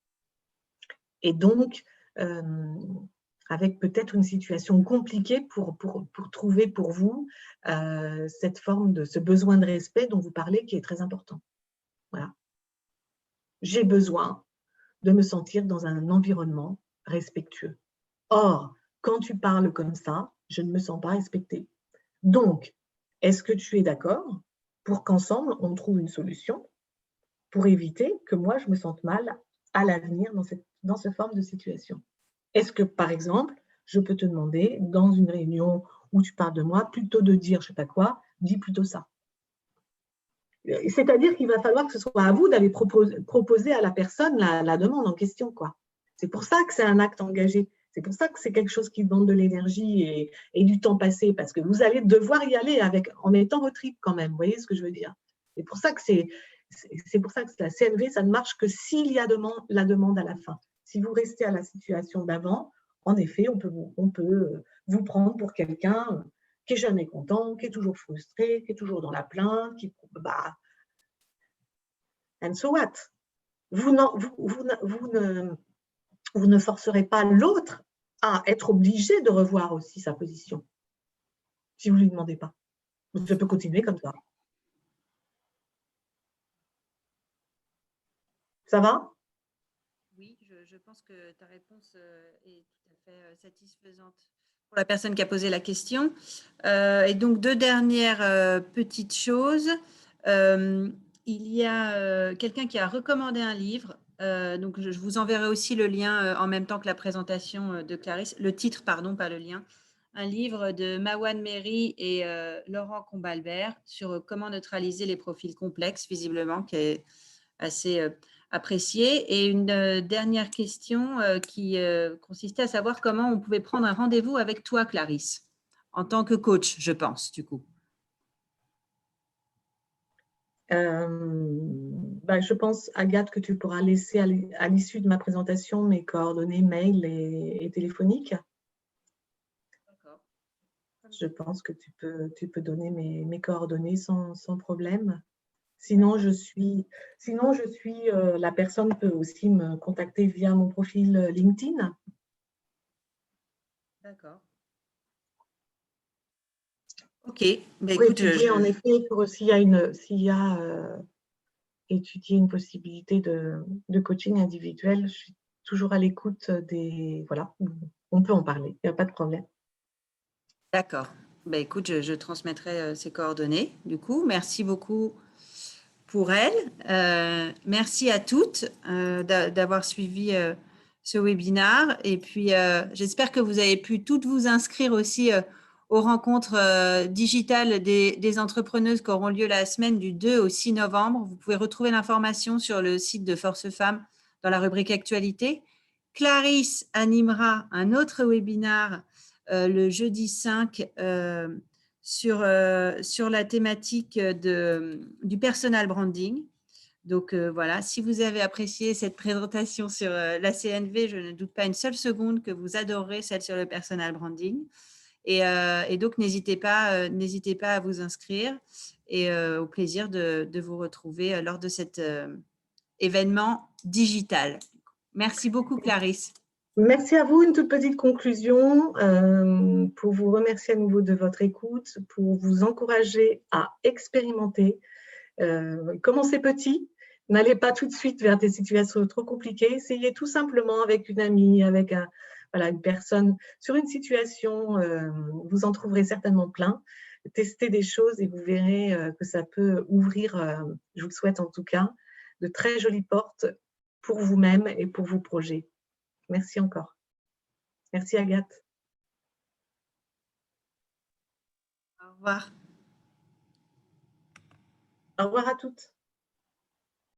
Et donc, avec peut-être une situation compliquée pour trouver pour vous cette forme de ce besoin de respect dont vous parlez qui est très important. Voilà. J'ai besoin de me sentir dans un environnement respectueux. Or, quand tu parles comme ça, je ne me sens pas respectée. Donc, est-ce que tu es d'accord pour qu'ensemble, on trouve une solution pour éviter que moi, je me sente mal à l'avenir dans cette forme de situation? Est-ce que, par exemple, je peux te demander, dans une réunion où tu parles de moi, plutôt de dire je ne sais pas quoi, dis plutôt ça. C'est-à-dire qu'il va falloir que ce soit à vous d'aller proposer à la personne la demande en question, quoi. C'est pour ça que c'est un acte engagé. C'est pour ça que c'est quelque chose qui demande de l'énergie et du temps passé, parce que vous allez devoir y aller en mettant vos tripes quand même. Vous voyez ce que je veux dire? C'est pour ça que la CNV, ça ne marche que s'il y a la demande à la fin. Si vous restez à la situation d'avant, en effet, on peut vous prendre pour quelqu'un qui n'est jamais content, qui est toujours frustré, qui est toujours dans la plainte, and so what? Vous ne forcerez pas l'autre à être obligé de revoir aussi sa position, si vous ne lui demandez pas. Je peux continuer comme ça. Ça va? Oui, je pense que ta réponse est tout à fait satisfaisante pour la personne qui a posé la question. Et donc, deux dernières petites choses. Il y a quelqu'un qui a recommandé un livre. Donc, je vous enverrai aussi le lien en même temps que la présentation de Clarisse. Le titre, pardon, pas le lien. Un livre de Mawan Méry et Laurent Combalbert sur comment neutraliser les profils complexes, visiblement, qui est assez apprécié. Et une dernière question qui consistait à savoir comment on pouvait prendre un rendez-vous avec toi, Clarisse, en tant que coach, je pense, du coup. Je pense, Agathe, que tu pourras laisser à l'issue de ma présentation mes coordonnées mail et téléphoniques. Je pense que tu peux donner mes coordonnées sans problème. Sinon, la personne peut aussi me contacter via mon profil LinkedIn. D'accord. Ok. Bah, écoute, en effet, s'il y a étudier une possibilité de coaching individuel, je suis toujours à l'écoute Voilà, on peut en parler, il n'y a pas de problème. D'accord. Bah, écoute, je transmettrai ces coordonnées, du coup. Merci beaucoup pour elle. Merci à toutes d'avoir suivi ce webinaire. Et puis, j'espère que vous avez pu toutes vous inscrire aussi aux rencontres digitales des entrepreneuses qui auront lieu la semaine du 2 au 6 novembre. Vous pouvez retrouver l'information sur le site de Force Femmes dans la rubrique Actualité. Clarisse animera un autre webinaire le jeudi 5 sur la thématique du personal branding. Donc voilà, si vous avez apprécié cette présentation sur la CNV, je ne doute pas une seule seconde que vous adorerez celle sur le personal branding. Et donc, n'hésitez pas à vous inscrire et au plaisir de vous retrouver lors de cet événement digital. Merci beaucoup, Clarisse. Merci à vous. Une toute petite conclusion pour vous remercier à nouveau de votre écoute, pour vous encourager à expérimenter. Commencez petit, n'allez pas tout de suite vers des situations trop compliquées. Essayez tout simplement avec une amie, avec une personne sur une situation. Vous en trouverez certainement plein. Testez des choses et vous verrez que ça peut ouvrir, je vous le souhaite en tout cas, de très jolies portes pour vous-même et pour vos projets. Merci encore. Merci Agathe. Au revoir. Au revoir à toutes.